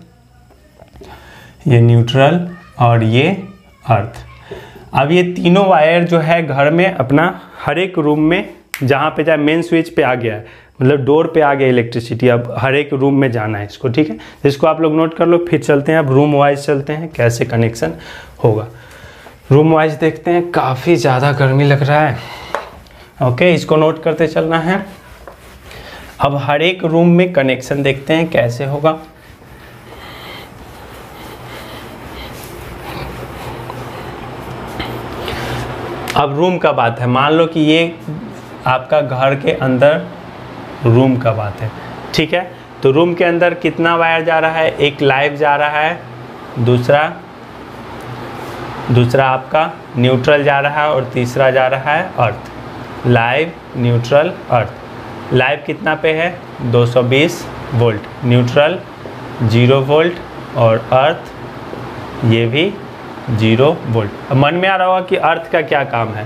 ये न्यूट्रल और ये अर्थ। अब ये तीनों वायर जो है घर में अपना हर एक रूम में जहाँ पे जाए, मेन स्विच पे आ गया है, मतलब डोर पे आ गया इलेक्ट्रिसिटी। अब हर एक रूम में जाना है इसको, ठीक है। इसको आप लोग नोट कर लो, फिर चलते हैं अब रूम वाइज चलते हैं कैसे कनेक्शन होगा। रूम वाइज देखते हैं, काफ़ी ज़्यादा गर्मी लग रहा है, ओके, इसको नोट करते चलना है। अब हर एक रूम में कनेक्शन देखते हैं कैसे होगा। अब रूम का बात है, मान लो कि ये आपका घर के अंदर रूम का बात है, ठीक है। तो रूम के अंदर कितना वायर जा रहा है, एक लाइव जा रहा है, दूसरा आपका न्यूट्रल जा रहा है और तीसरा जा रहा है अर्थ। लाइव, न्यूट्रल, अर्थ। लाइव कितना पे है 220 वोल्ट, न्यूट्रल 0 वोल्ट और अर्थ ये भी 0 वोल्ट। अब मन में आ रहा होगा कि अर्थ का क्या काम है,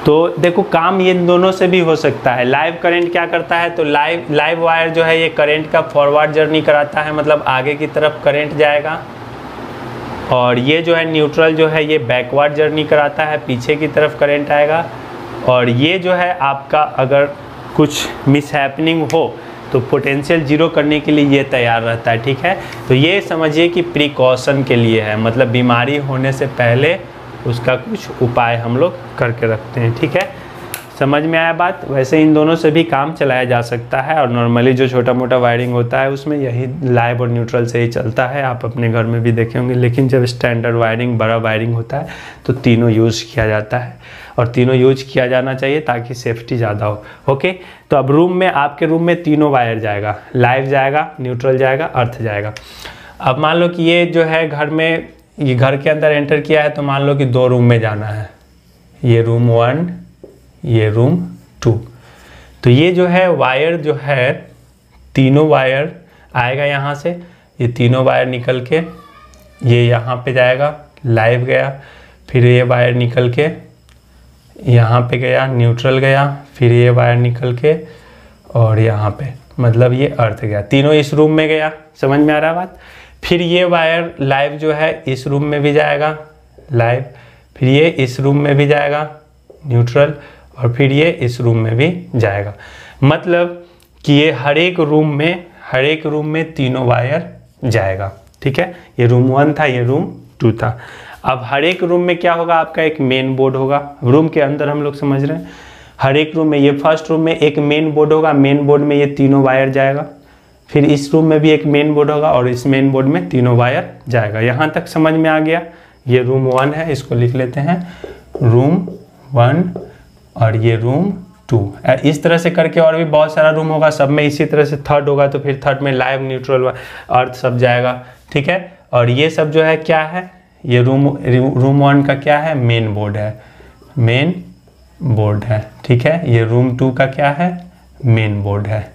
तो देखो काम ये दोनों से भी हो सकता है। लाइव करंट क्या करता है, तो लाइव वायर जो है ये करंट का फॉरवर्ड जर्नी कराता है, मतलब आगे की तरफ करंट जाएगा। और ये जो है न्यूट्रल जो है ये बैकवर्ड जर्नी कराता है, पीछे की तरफ करंट आएगा। और ये जो है आपका अगर कुछ मिसहैपनिंग हो तो पोटेंशियल जीरो करने के लिए ये तैयार रहता है, ठीक है। तो ये समझिए कि प्रिकॉशन के लिए है, मतलब बीमारी होने से पहले उसका कुछ उपाय हम लोग करके रखते हैं, ठीक है। समझ में आया बात। वैसे इन दोनों से भी काम चलाया जा सकता है और नॉर्मली जो छोटा मोटा वायरिंग होता है उसमें यही लाइव और न्यूट्रल से ही चलता है, आप अपने घर में भी देखे होंगे। लेकिन जब स्टैंडर्ड वायरिंग, बड़ा वायरिंग होता है तो तीनों यूज़ किया जाता है और तीनों यूज किया जाना चाहिए ताकि सेफ्टी ज़्यादा हो। ओके, तो अब रूम में, आपके रूम में तीनों वायर जाएगा, लाइव जाएगा, न्यूट्रल जाएगा, अर्थ जाएगा। अब मान लो कि ये जो है घर में, ये घर के अंदर एंटर किया है, तो मान लो कि 2 रूम में जाना है, ये रूम 1, ये रूम 2। तो ये जो है वायर जो है, तीनों वायर आएगा यहाँ से, ये तीनों वायर निकल के ये यहाँ पे जाएगा, लाइव गया, फिर ये वायर निकल के यहाँ पे गया, न्यूट्रल गया, फिर ये वायर निकल के और यहाँ पे, मतलब ये अर्थ गया, तीनों इस रूम में गया। समझ में आ रहा है बात। फिर ये वायर लाइव जो है इस रूम में भी जाएगा, लाइव, फिर ये इस रूम में भी जाएगा, न्यूट्रल, और फिर ये इस रूम में भी जाएगा। मतलब कि ये हर एक रूम में तीनों वायर जाएगा, ठीक है। ये रूम 1 था, ये रूम 2 था। अब हर एक रूम में क्या होगा, आपका एक मेन बोर्ड होगा। रूम के अंदर हम लोग समझ रहे हैं, हर एक रूम में, ये फर्स्ट रूम में एक मेन बोर्ड होगा, मेन बोर्ड में ये तीनों वायर जाएगा। फिर इस रूम में भी एक मेन बोर्ड होगा और इस मेन बोर्ड में तीनों वायर जाएगा। यहाँ तक समझ में आ गया। ये रूम 1 है, इसको लिख लेते हैं रूम 1 और ये रूम 2। इस तरह से करके और भी बहुत सारा रूम होगा, सब में इसी तरह से थर्ड होगा, तो फिर थर्ड में लाइव, न्यूट्रल, अर्थ सब जाएगा, ठीक है। और ये सब जो है क्या है, ये रूम 1 का क्या है, मेन बोर्ड है, मेन बोर्ड है, ठीक है। ये रूम 2 का क्या है, मेन बोर्ड है।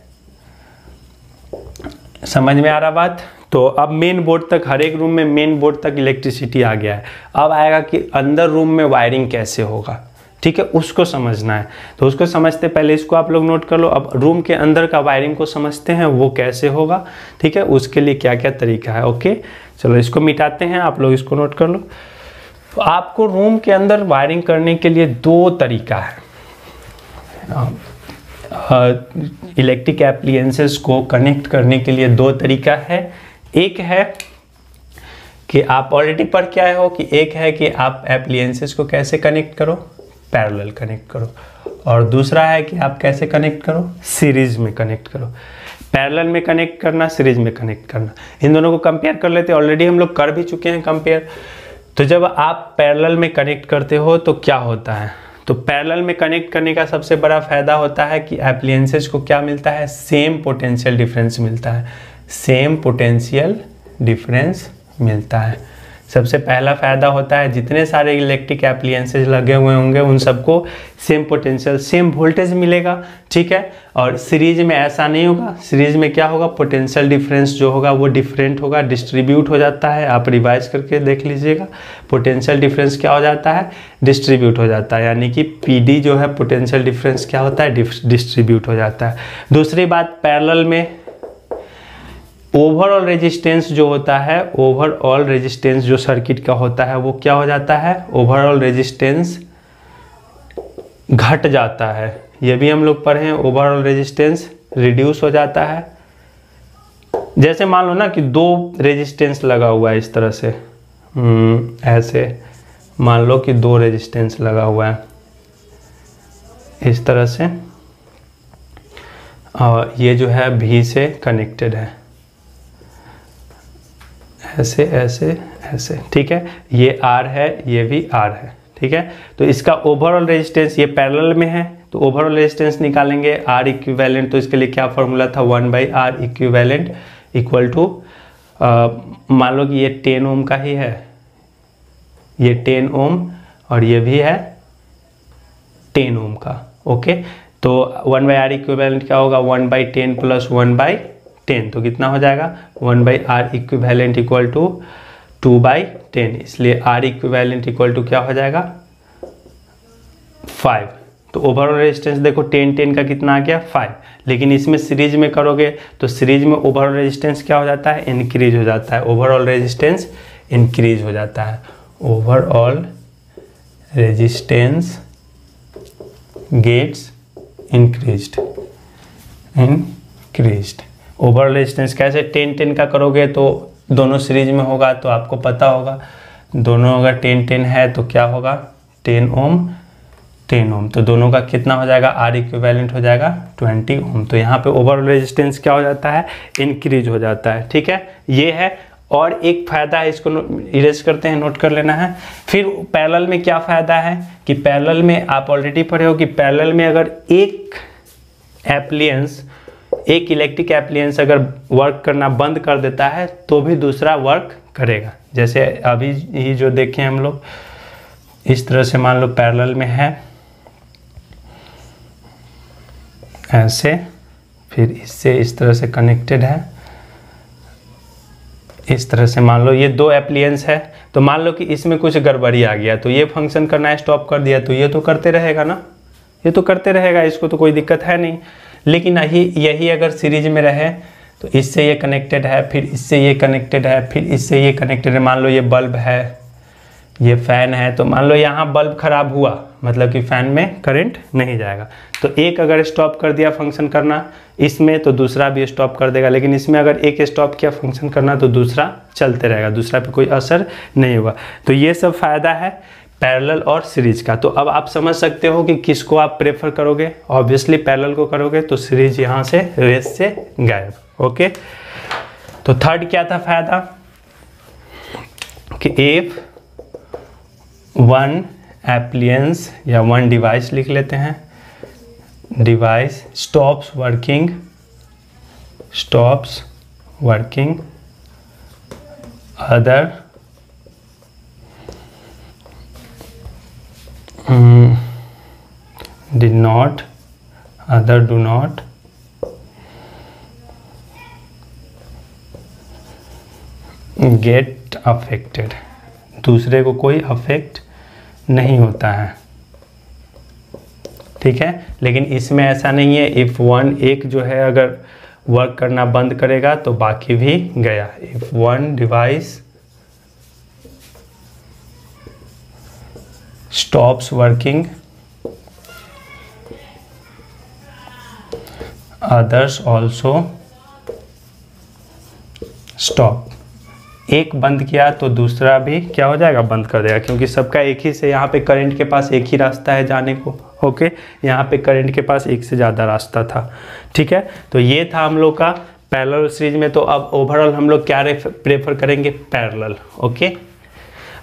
समझ में आ रहा बात। तो अब मेन बोर्ड तक, हर एक रूम में मेन बोर्ड तक इलेक्ट्रिसिटी आ गया है। अब आएगा कि अंदर रूम में वायरिंग कैसे होगा, ठीक है, उसको समझना है। तो उसको समझते पहले इसको आप लोग नोट कर लो। अब रूम के अंदर का वायरिंग को समझते हैं, वो कैसे होगा, ठीक है, उसके लिए क्या क्या तरीका है। ओके, चलो इसको मिटाते हैं, आप लोग इसको नोट कर लो। तो आपको रूम के अंदर वायरिंग करने के लिए 2 तरीका है। इलेक्ट्रिक एप्लियंसेस को कनेक्ट करने के लिए 2 तरीका है। एक है कि आप ऑलरेडी पढ़ के आए हो कि एक है कि आप एप्लियंसेस को कैसे कनेक्ट करो, पैरेलल कनेक्ट करो, और दूसरा है कि आप कैसे कनेक्ट करो, सीरीज में कनेक्ट करो। पैरेलल में कनेक्ट करना, सीरीज में कनेक्ट करना, इन दोनों को कंपेयर कर लेते हैं। ऑलरेडी हम लोग कर भी चुके हैं कंपेयर। तो जब आप पैरेलल में कनेक्ट करते हो तो क्या होता है, तो पैरेलल में कनेक्ट करने का सबसे बड़ा फायदा होता है कि एप्लियंसेस को क्या मिलता है, सेम पोटेंशियल डिफरेंस मिलता है, सेम पोटेंशियल डिफरेंस मिलता है। सबसे पहला फायदा होता है, जितने सारे इलेक्ट्रिक एप्लियंसेस लगे हुए होंगे उन सबको सेम पोटेंशियल, सेम वोल्टेज मिलेगा, ठीक है। और सीरीज में ऐसा नहीं होगा। सीरीज में क्या होगा, पोटेंशियल डिफरेंस जो होगा वो डिफरेंट होगा, डिस्ट्रीब्यूट हो जाता है। आप रिवाइज करके देख लीजिएगा, पोटेंशियल डिफरेंस क्या हो जाता है, डिस्ट्रीब्यूट हो जाता है। यानी कि पीडी जो है पोटेंशियल डिफरेंस क्या होता है, डिस्ट्रीब्यूट हो जाता है। दूसरी बात, पैरेलल में ओवरऑल रेजिस्टेंस जो होता है, ओवरऑल रेजिस्टेंस जो सर्किट का होता है वो क्या हो जाता है, ओवरऑल रेजिस्टेंस घट जाता है। ये भी हम लोग पढ़े हैं, ओवरऑल रेजिस्टेंस रिड्यूस हो जाता है। जैसे मान लो ना कि 2 रेजिस्टेंस लगा हुआ है इस तरह से, ऐसे मान लो कि 2 रेजिस्टेंस लगा हुआ है इस तरह से, और ये जो है V से कनेक्टेड है, ऐसे ऐसे ऐसे, ठीक है। ये R है, ये भी R है, ठीक है। तो इसका ओवरऑल रेजिस्टेंस ये पैरेलल में है, तो ओवरऑल रेजिस्टेंस निकालेंगे R इक्विवेलेंट, तो इसके लिए क्या फॉर्मूला था 1/R इक्विवेलेंट इक्वल टू, मान लो कि ये 10 ओम का ही है, ये 10 ओम और ये भी है 10 ओम का। ओके, तो 1/R इक्विवेलेंट क्या होगा 1/10 प्लस 1/10, तो कितना हो जाएगा 1/R इक्विवेलेंट इक्वल टू 2/10, इसलिए R इक्विवेलेंट इक्वल टू क्या हो जाएगा 5। तो ओवरऑल रेजिस्टेंस देखो 10 का कितना आ गया 5, लेकिन इसमें सीरीज में करोगे तो सीरीज में ओवरऑल रेजिस्टेंस क्या हो जाता है इंक्रीज हो जाता है, ओवरऑल रेजिस्टेंस इंक्रीज हो जाता है, overall resistance gets increased. Overall resistance कैसे 10 का करोगे तो दोनों सीरीज में होगा, तो आपको पता होगा दोनों अगर 10 है तो क्या होगा 10 ओम, तो दोनों का कितना हो जाएगा R इक्विवेलेंट हो जाएगा 20 ओम। तो यहाँ पे ओवरऑल रेजिस्टेंस क्या हो जाता है इंक्रीज हो जाता है, ठीक है। ये है, और एक फ़ायदा है, इसको इरेज करते हैं, नोट कर लेना है। फिर पैरेलल में क्या फ़ायदा है कि पैरेलल में आप ऑलरेडी पढ़े हो कि पैरेलल में अगर एक इलेक्ट्रिक एप्लियंस अगर वर्क करना बंद कर देता है तो भी दूसरा वर्क करेगा। जैसे अभी ही जो देखें हम लोग, इस तरह से मान लो पैरेलल में है ऐसे, फिर इससे इस तरह से कनेक्टेड है, इस तरह से मान लो ये दो एप्लियंस है, तो मान लो कि इसमें कुछ गड़बड़ी आ गया तो ये फंक्शन करना स्टॉप कर दिया, तो ये तो करते रहेगा ना, ये तो करते रहेगा, इसको तो कोई दिक्कत है नहीं। लेकिन यही अगर सीरीज में रहे तो इससे ये कनेक्टेड है, फिर इससे ये कनेक्टेड है, फिर इससे ये कनेक्टेड है, मान लो ये बल्ब है, ये फ़ैन है, तो मान लो यहाँ बल्ब ख़राब हुआ मतलब कि फ़ैन में करंट नहीं जाएगा, तो एक अगर स्टॉप कर दिया फंक्शन करना इसमें तो दूसरा भी स्टॉप कर देगा, लेकिन इसमें अगर एक स्टॉप किया फंक्शन करना तो दूसरा चलते रहेगा, दूसरा पे कोई असर नहीं होगा। तो ये सब फ़ायदा है पैरेलल और सीरीज का। तो अब आप समझ सकते हो कि किसको आप प्रेफर करोगे, ऑब्वियसली पैरेलल को करोगे, तो सीरीज यहाँ से रेस से गायब। ओके, तो थर्ड क्या था फायदा कि इफ वन एप्लियंस या वन डिवाइस लिख लेते हैं, device stops working other do not get affected, दूसरे को कोई अफेक्ट नहीं होता है, ठीक है। लेकिन इसमें ऐसा नहीं है, इफ वन एक जो है अगर वर्क करना बंद करेगा तो बाकी भी गया। If one device stops working others also stop, एक बंद किया तो दूसरा भी क्या हो जाएगा बंद कर देगा, क्योंकि सबका एक ही से यहाँ पे करंट के पास एक ही रास्ता है जाने को। ओके, यहाँ पे करंट के पास एक से ज़्यादा रास्ता था, ठीक है। तो ये था हम लोग का पैरेलल सीरीज में। तो अब ओवरऑल हम लोग क्या प्रेफर करेंगे पैरेलल। ओके,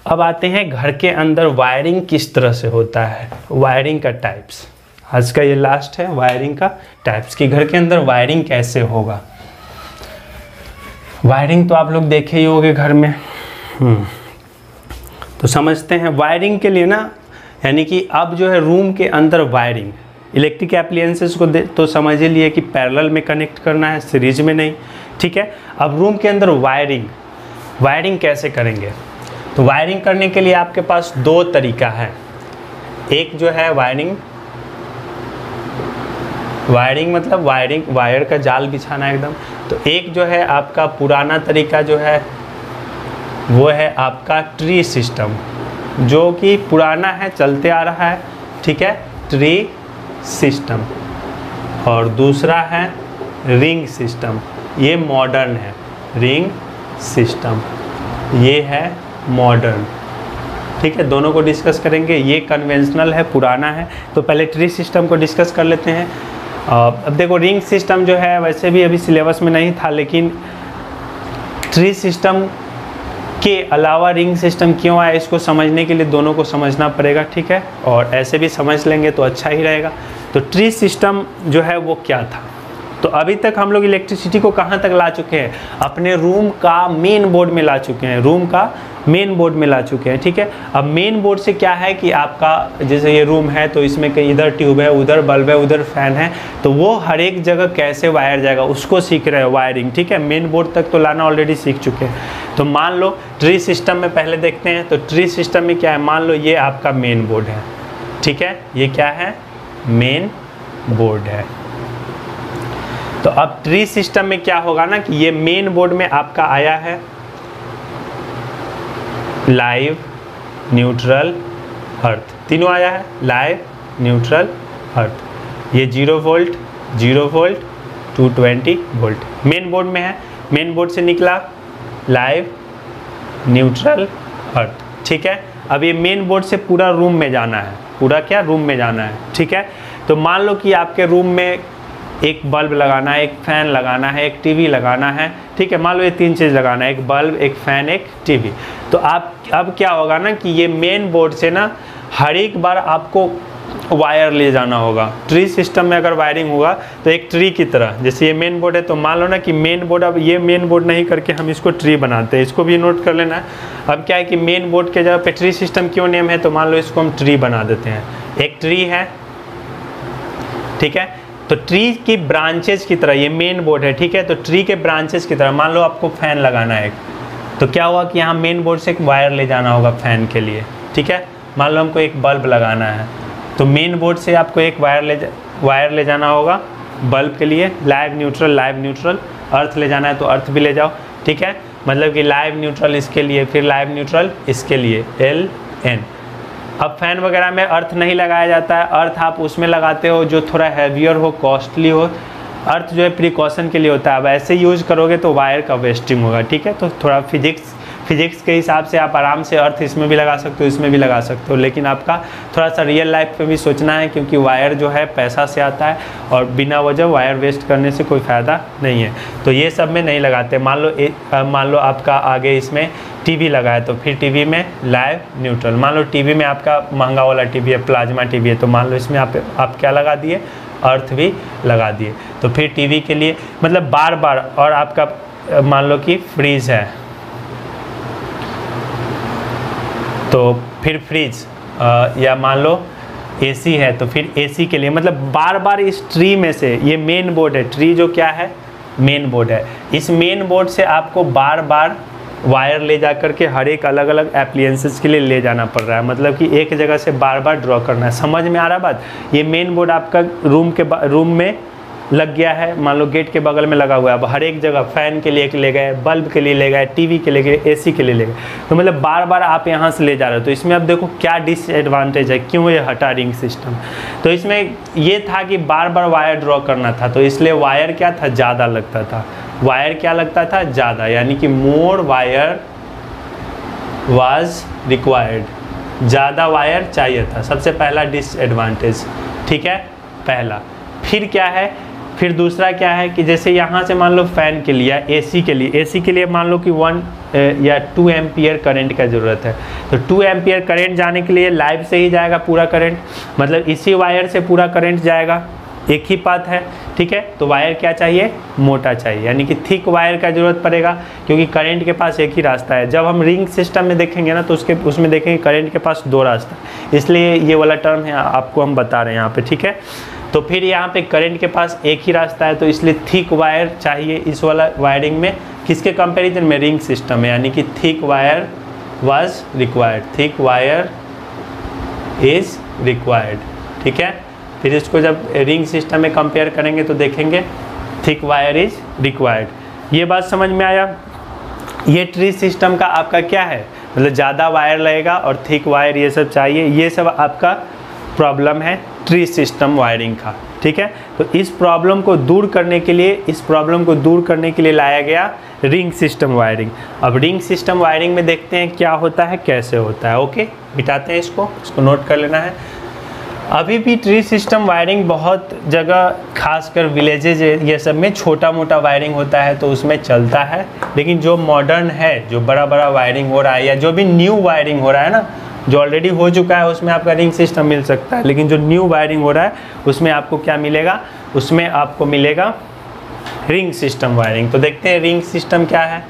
अब आते हैं घर के अंदर वायरिंग किस तरह से होता है, वायरिंग का टाइप्स। आज का ये लास्ट है वायरिंग का टाइप्स कि घर के अंदर वायरिंग कैसे होगा। वायरिंग तो आप लोग देखे ही होंगे घर में, तो समझते हैं वायरिंग के लिए ना, यानी कि अब जो है रूम के अंदर वायरिंग इलेक्ट्रिक एप्लियंसेस को तो समझ ही लिए कि पैरेलल में कनेक्ट करना है, सीरीज में नहीं, ठीक है। अब रूम के अंदर वायरिंग कैसे करेंगे, तो वायरिंग करने के लिए आपके पास दो तरीका है। एक जो है वायरिंग मतलब वायर का जाल बिछाना एकदम। तो एक जो है आपका पुराना तरीका जो है वो है आपका ट्री सिस्टम, जो कि पुराना है, चलते आ रहा है, ठीक है, ट्री सिस्टम। और दूसरा है रिंग सिस्टम, ये मॉडर्न है, रिंग सिस्टम ये है मॉडर्न, ठीक है। दोनों को डिस्कस करेंगे, ये कन्वेंशनल है, पुराना है। तो पहले ट्री सिस्टम को डिस्कस कर लेते हैं। अब देखो रिंग सिस्टम जो है वैसे भी अभी सिलेबस में नहीं था, लेकिन ट्री सिस्टम के अलावा रिंग सिस्टम क्यों आया, इसको समझने के लिए दोनों को समझना पड़ेगा, ठीक है। और ऐसे भी समझ लेंगे तो अच्छा ही रहेगा। तो ट्री सिस्टम जो है वो क्या था, तो अभी तक हम लोग इलेक्ट्रिसिटी को कहाँ तक ला चुके हैं, अपने रूम का मेन बोर्ड में ला चुके हैं, रूम का मेन बोर्ड में ला चुके हैं, ठीक है। अब मेन बोर्ड से क्या है कि आपका जैसे ये रूम है तो इसमें कहीं इधर ट्यूब है, उधर बल्ब है, उधर फैन है, तो वो हर एक जगह कैसे वायर जाएगा उसको सीख रहे हैं, वायरिंग, ठीक है। मेन बोर्ड तक तो लाना ऑलरेडी सीख चुके हैं। तो मान लो ट्री सिस्टम में पहले देखते हैं। तो ट्री सिस्टम में क्या है, मान लो ये आपका मेन बोर्ड है, ठीक है, ये क्या है, मेन बोर्ड है। तो अब ट्री सिस्टम में क्या होगा ना कि ये मेन बोर्ड में आपका आया है लाइव, न्यूट्रल, अर्थ, तीनों आया है, लाइव, न्यूट्रल, अर्थ। ये 0 volt, 0 volt, 220 volt main board में है। मेन बोर्ड से निकला लाइव, न्यूट्रल, अर्थ, ठीक है। अब ये मेन बोर्ड से पूरा रूम में जाना है, पूरा क्या रूम में जाना है, ठीक है। तो मान लो कि आपके रूम में एक बल्ब लगाना है, एक फ़ैन लगाना है, एक टीवी लगाना है, ठीक है। मान लो ये 3 चीज़ लगाना है, एक बल्ब, एक फ़ैन, एक टीवी। तो आप अब क्या होगा ना कि ये मेन बोर्ड से ना हर एक बार आपको वायर ले जाना होगा। ट्री सिस्टम में अगर वायरिंग होगा तो एक ट्री की तरह, जैसे ये मेन बोर्ड है तो मान लो ना कि मेन बोर्ड, अब ये मेन बोर्ड नहीं करके हम इसको ट्री बनाते हैं, इसको भी नोट कर लेना है। अब क्या है कि मेन बोर्ड के जगह पे ट्री सिस्टम क्यों नेम है, तो मान लो इसको हम ट्री बना देते हैं। एक ट्री है, ठीक है। तो ट्री की ब्रांचेज की तरह ये मेन बोर्ड है, ठीक है। तो ट्री के ब्रांचेज की तरह मान लो आपको फ़ैन लगाना है, तो क्या हुआ कि यहाँ मेन बोर्ड से एक वायर ले जाना होगा फ़ैन के लिए, ठीक है। मान लो हमको एक बल्ब लगाना है, तो मेन बोर्ड से आपको एक वायर ले जाना होगा बल्ब के लिए, लाइव न्यूट्रल, लाइव न्यूट्रल, अर्थ ले जाना है तो अर्थ भी ले जाओ, ठीक है। मतलब कि लाइव न्यूट्रल इसके लिए, फिर लाइव न्यूट्रल इसके लिए, LN। अब फैन वगैरह में अर्थ नहीं लगाया जाता है, अर्थ आप उसमें लगाते हो जो थोड़ा हैवियर हो, कॉस्टली हो। अर्थ जो है प्रिकॉशन के लिए होता है। अब ऐसे यूज करोगे तो वायर का वेस्टिंग होगा, ठीक है। तो थोड़ा फिजिक्स के हिसाब से आप आराम से अर्थ इसमें भी लगा सकते हो, इसमें भी लगा सकते हो, लेकिन आपका थोड़ा सा रियल लाइफ पे भी सोचना है, क्योंकि वायर जो है पैसा से आता है और बिना वजह वायर वेस्ट करने से कोई फ़ायदा नहीं है। तो ये सब में नहीं लगाते। मान लो आपका आगे इसमें टीवी लगा है, तो फिर टीवी में लाइव, न्यूट्रल। मान लो टीवी में आपका महंगा वाला टीवी है, प्लाज्मा टीवी है, तो मान लो इसमें आप क्या लगा दिए, अर्थ भी लगा दिए। तो फिर टीवी के लिए मतलब बार बार, और आपका मान लो कि फ्रीज है तो फिर फ्रिज, या मान लो एसी है तो फिर एसी के लिए, मतलब बार बार इस ट्री में से, ये मेन बोर्ड है, ट्री जो क्या है, मेन बोर्ड है, इस मेन बोर्ड से आपको बार बार वायर ले जा कर के हर एक अलग अलग एप्लीएंसेस के लिए ले जाना पड़ रहा है। मतलब कि एक जगह से बार बार ड्रॉ करना है। समझ में आ रहा बात। ये मेन बोर्ड आपका रूम में लग गया है, मान लो गेट के बगल में लगा हुआ है। अब हर एक जगह फ़ैन के लिए एक ले गए, बल्ब के लिए ले गए, टीवी के लिए गए, एसी के लिए ले गए, तो मतलब बार बार आप यहाँ से ले जा रहे हो। तो इसमें अब देखो क्या डिसएडवांटेज है, क्यों ये हटा रिंग सिस्टम। तो इसमें ये था कि बार बार वायर ड्रॉ करना था, तो इसलिए वायर क्या था, ज़्यादा लगता था। वायर क्या लगता था, ज़्यादा, यानी कि मोर वायर वाज रिक्वायर्ड, ज़्यादा वायर चाहिए था। सबसे पहला डिसएडवांटेज, ठीक है, पहला। फिर क्या है, फिर दूसरा क्या है कि जैसे यहाँ से मान लो फ़ैन के लिए, एसी के लिए मान लो कि 1 या 2 एम्पियर करंट का ज़रूरत है, तो 2 एम्पियर करंट जाने के लिए लाइव से ही जाएगा पूरा करंट, मतलब इसी वायर से पूरा करंट जाएगा, एक ही पाथ है, ठीक है। तो वायर क्या चाहिए, मोटा चाहिए, यानी कि थिक वायर का ज़रूरत पड़ेगा, क्योंकि करंट के पास एक ही रास्ता है। जब हम रिंग सिस्टम में देखेंगे ना तो उसमें देखेंगे करंट के पास 2 रास्ता, इसलिए ये वाला टर्म है आपको हम बता रहे हैं यहाँ पे, ठीक है। तो फिर यहाँ पे करंट के पास एक ही रास्ता है, तो इसलिए थिक वायर चाहिए इस वाला वायरिंग में। किसके कंपैरिजन में, रिंग सिस्टम में, यानी कि thick wire was required, thick wire is required, ठीक है। फिर इसको जब रिंग सिस्टम में कंपेयर करेंगे तो देखेंगे थिक वायर इज रिक्वायर्ड। ये बात समझ में आया। ये ट्री सिस्टम का आपका क्या है, मतलब ज़्यादा वायर लगेगा और थिक वायर ये सब चाहिए, ये सब आपका प्रॉब्लम है ट्री सिस्टम वायरिंग का, ठीक है। तो इस प्रॉब्लम को दूर करने के लिए लाया गया रिंग सिस्टम वायरिंग। अब रिंग सिस्टम वायरिंग में देखते हैं क्या होता है, कैसे होता है। ओके, मिटाते हैं इसको नोट कर लेना है। अभी भी ट्री सिस्टम वायरिंग बहुत जगह, खासकर विलेजेज ये सब में छोटा मोटा वायरिंग होता है तो उसमें चलता है, लेकिन जो मॉडर्न है, जो बड़ा बड़ा वायरिंग हो रहा है या जो भी न्यू वायरिंग हो रहा है ना, जो ऑलरेडी हो चुका है उसमें आपका रिंग सिस्टम मिल सकता है, लेकिन जो न्यू वायरिंग हो रहा है उसमें आपको क्या मिलेगा, उसमें आपको मिलेगा रिंग सिस्टम वायरिंग। तो देखते हैं रिंग सिस्टम क्या है।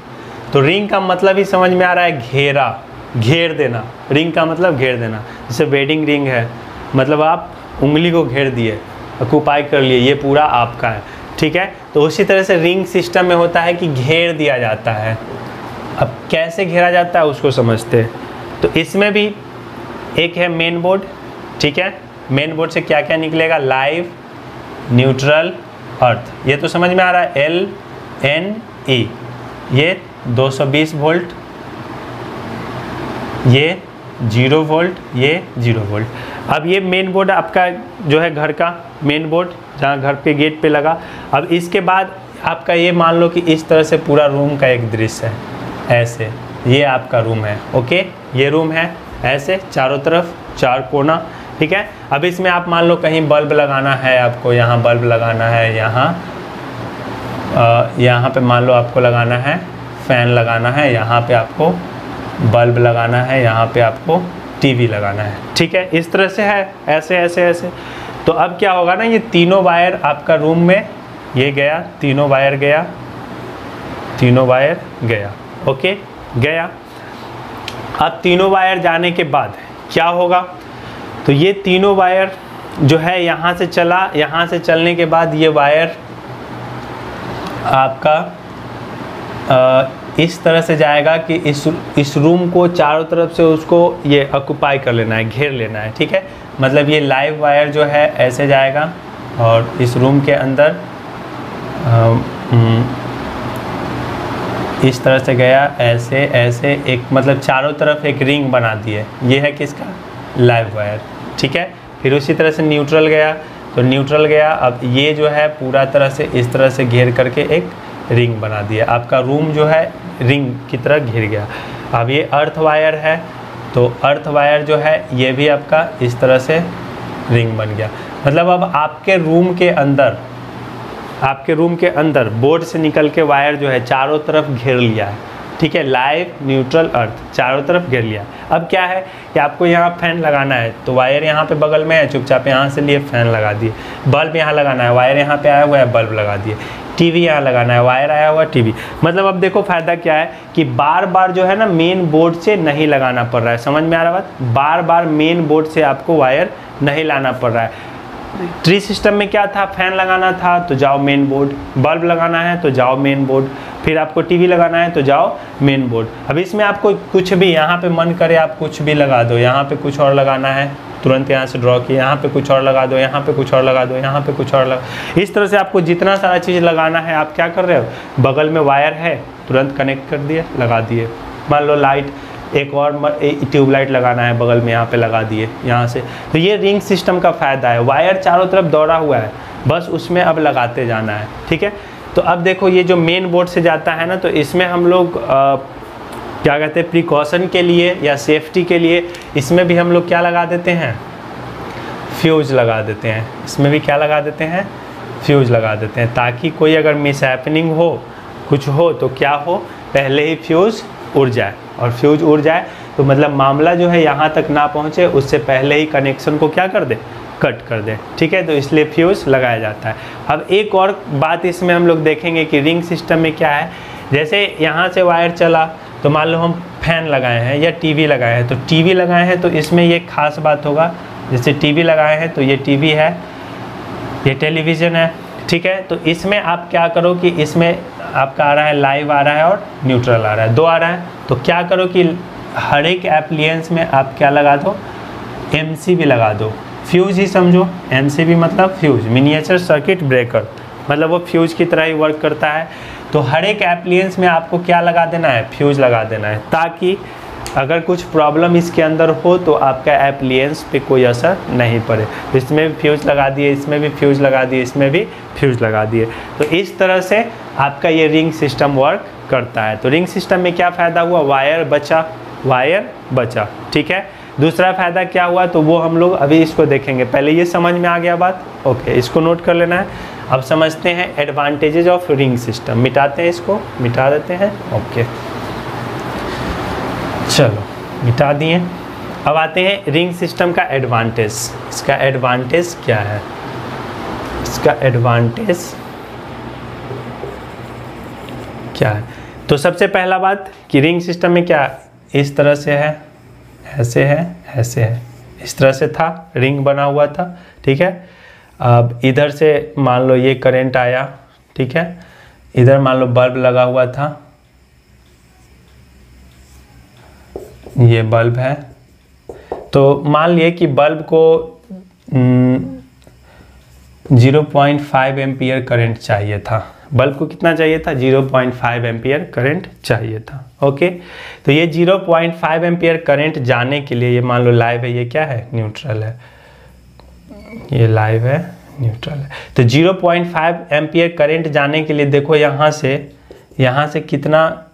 तो रिंग का मतलब ही समझ में आ रहा है, घेरा, घेर देना। रिंग का मतलब घेर देना। जैसे वेडिंग रिंग है, मतलब आप उंगली को घेर दिए, ऑक्यूपाई कर लिए, ये पूरा आपका है, ठीक है। तो उसी तरह से रिंग सिस्टम में होता है कि घेर दिया जाता है। अब कैसे घेरा जाता है उसको समझते हैं। तो इसमें भी एक है मेन बोर्ड, ठीक है। मेन बोर्ड से क्या क्या निकलेगा, लाइव, न्यूट्रल, अर्थ। ये तो समझ में आ रहा है, LNE, ये 220 वोल्ट, ये 0 वोल्ट, ये 0 वोल्ट। अब ये मेन बोर्ड आपका जो है घर का मेन बोर्ड, जहाँ घर के गेट पे लगा। अब इसके बाद आपका ये मान लो कि इस तरह से पूरा रूम का एक दृश्य है, ऐसे ये आपका रूम है, ओके। ये रूम है ऐसे, चारों तरफ 4 कोना, ठीक है। अब इसमें आप मान लो कहीं बल्ब लगाना है आपको, यहाँ बल्ब लगाना है, यहाँ पे मान लो आपको लगाना है फ़ैन लगाना है, यहाँ पे आपको बल्ब लगाना है, यहाँ पे आपको टीवी लगाना है, ठीक है। इस तरह से है, ऐसे ऐसे ऐसे। तो अब क्या होगा ना, ये तीनों वायर आपका रूम में ये गया, तीनों वायर गया, तीनों वायर गया, ओके, गया। अब तीनों वायर जाने के बाद क्या होगा, तो ये तीनों वायर जो है यहाँ से चला, यहाँ से चलने के बाद ये वायर आपका इस तरह से जाएगा कि इस रूम को चारों तरफ से उसको ये ऑक्यूपाई कर लेना है, घेर लेना है, ठीक है। मतलब ये लाइव वायर जो है ऐसे जाएगा और इस रूम के अंदर इस तरह से गया, ऐसे ऐसे, एक मतलब चारों तरफ एक रिंग बना दिए। ये है किसका, लाइव वायर, ठीक है। फिर उसी तरह से न्यूट्रल गया, तो न्यूट्रल गया। अब ये जो है पूरा तरह से इस तरह से घेर करके एक रिंग बना दिया, आपका रूम जो है रिंग की तरह घिर गया। अब ये अर्थ वायर है, तो अर्थ वायर जो है ये भी आपका इस तरह से रिंग बन गया। मतलब अब आपके रूम के अंदर बोर्ड से निकल के वायर जो है चारों तरफ घेर लिया है, ठीक है। लाइव, न्यूट्रल, अर्थ चारों तरफ घेर लिया। अब क्या है कि आपको यहाँ फैन लगाना है, तो वायर यहाँ पे बगल में है, चुपचाप यहाँ से लिए फैन लगा दिए। बल्ब यहाँ लगाना है, वायर यहाँ पे आया हुआ है, बल्ब लगा दिए। टीवी यहाँ लगाना है, वायर आया हुआ टीवी। मतलब अब देखो फ़ायदा क्या है कि बार बार जो है ना मेन बोर्ड से नहीं लगाना पड़ रहा है। समझ में आ रहा बात, बार बार मेन बोर्ड से आपको वायर नहीं लाना पड़ रहा है। ट्री सिस्टम में क्या था, फैन लगाना था तो जाओ मेन बोर्ड, बल्ब लगाना है तो जाओ मेन बोर्ड, फिर आपको टीवी लगाना है तो जाओ मेन बोर्ड। अब इसमें आपको कुछ भी यहाँ पे मन करे आप कुछ भी लगा दो, यहाँ पे कुछ और लगाना है तुरंत यहाँ से ड्रॉ किया, यहाँ पे कुछ और लगा दो, यहाँ पे कुछ और लगा दो, यहाँ पे कुछ और लगा। इस तरह से आपको जितना सारा चीज़ लगाना है आप क्या कर रहे हो, बगल में वायर है तुरंत कनेक्ट कर दिए, लगा दिए। मान लो लाइट, एक और ट्यूबलाइट लगाना है बगल में, यहाँ पे लगा दिए यहाँ से। तो ये रिंग सिस्टम का फ़ायदा है, वायर चारों तरफ दौड़ा हुआ है, बस उसमें अब लगाते जाना है, ठीक है। तो अब देखो ये जो मेन बोर्ड से जाता है ना, तो इसमें हम लोग क्या कहते हैं, प्रिकॉशन के लिए या सेफ्टी के लिए इसमें भी हम लोग क्या लगा देते हैं, फ्यूज़ लगा देते हैं। इसमें भी क्या लगा देते हैं, फ्यूज़ लगा देते हैं, ताकि कोई अगर मिसहैपनिंग हो, कुछ हो तो क्या हो, पहले ही फ्यूज़ उड़ जाए। और फ्यूज़ उड़ जाए तो मतलब मामला जो है यहाँ तक ना पहुँचे, उससे पहले ही कनेक्शन को क्या कर दे, कट कर दे, ठीक है। तो इसलिए फ्यूज़ लगाया जाता है। अब एक और बात इसमें हम लोग देखेंगे कि रिंग सिस्टम में क्या है, जैसे यहाँ से वायर चला तो मान लो हम फैन लगाए हैं या टीवी लगाए हैं, तो टीवी लगाए हैं तो इसमें ये खास बात होगा, जैसे टीवी लगाए हैं तो ये टीवी है, ये टेलीविज़न है, ठीक है। तो इसमें आप क्या करो कि इसमें आपका आ रहा है लाइव आ रहा है और न्यूट्रल आ रहा है, दो आ रहा है। तो क्या करो कि हर एक एप्लियंस में आप क्या लगा दो, MCB लगा दो, फ्यूज़ ही समझो। MCB मतलब फ्यूज़, मिनिएचर सर्किट ब्रेकर, मतलब वो फ्यूज़ की तरह ही वर्क करता है। तो हर एक एप्लियंस में आपको क्या लगा देना है, फ्यूज़ लगा देना है, ताकि अगर कुछ प्रॉब्लम इसके अंदर हो तो आपका एप्लियंस पे कोई असर नहीं पड़े। इसमें भी फ्यूज़ लगा दिए, इसमें भी फ्यूज़ लगा दिए, इसमें भी फ्यूज़ लगा दिए। तो इस तरह से आपका ये रिंग सिस्टम वर्क करता है। तो रिंग सिस्टम में क्या फ़ायदा हुआ, वायर बचा, वायर बचा, ठीक है। दूसरा फ़ायदा क्या हुआ तो वो हम लोग अभी इसको देखेंगे। पहले ये समझ में आ गया बात, ओके, इसको नोट कर लेना है। अब समझते हैं एडवांटेजेज ऑफ रिंग सिस्टम। मिटाते हैं, इसको मिटा देते हैं, ओके, चलो मिटा दिए। अब आते हैं रिंग सिस्टम का एडवांटेज। इसका एडवांटेज क्या है? इसका एडवांटेज क्या है? तो सबसे पहला बात कि रिंग सिस्टम में क्या इस तरह से है, ऐसे है, ऐसे है, इस तरह से था, रिंग बना हुआ था, ठीक है। अब इधर से मान लो ये करंट आया, ठीक है, इधर मान लो बल्ब लगा हुआ था, ये बल्ब है। तो मान लिए कि बल्ब को 0.5 एम्पियर करंट चाहिए था। बल्ब को कितना चाहिए था? 0.5 एम्पियर करंट चाहिए था, ओके। तो ये 0.5 एम्पियर करंट जाने के लिए, ये मान लो लाइव है, ये क्या है? न्यूट्रल है, ये लाइव है, न्यूट्रल है। तो 0.5 एम्पियर करंट जाने के लिए देखो यहाँ से कितना,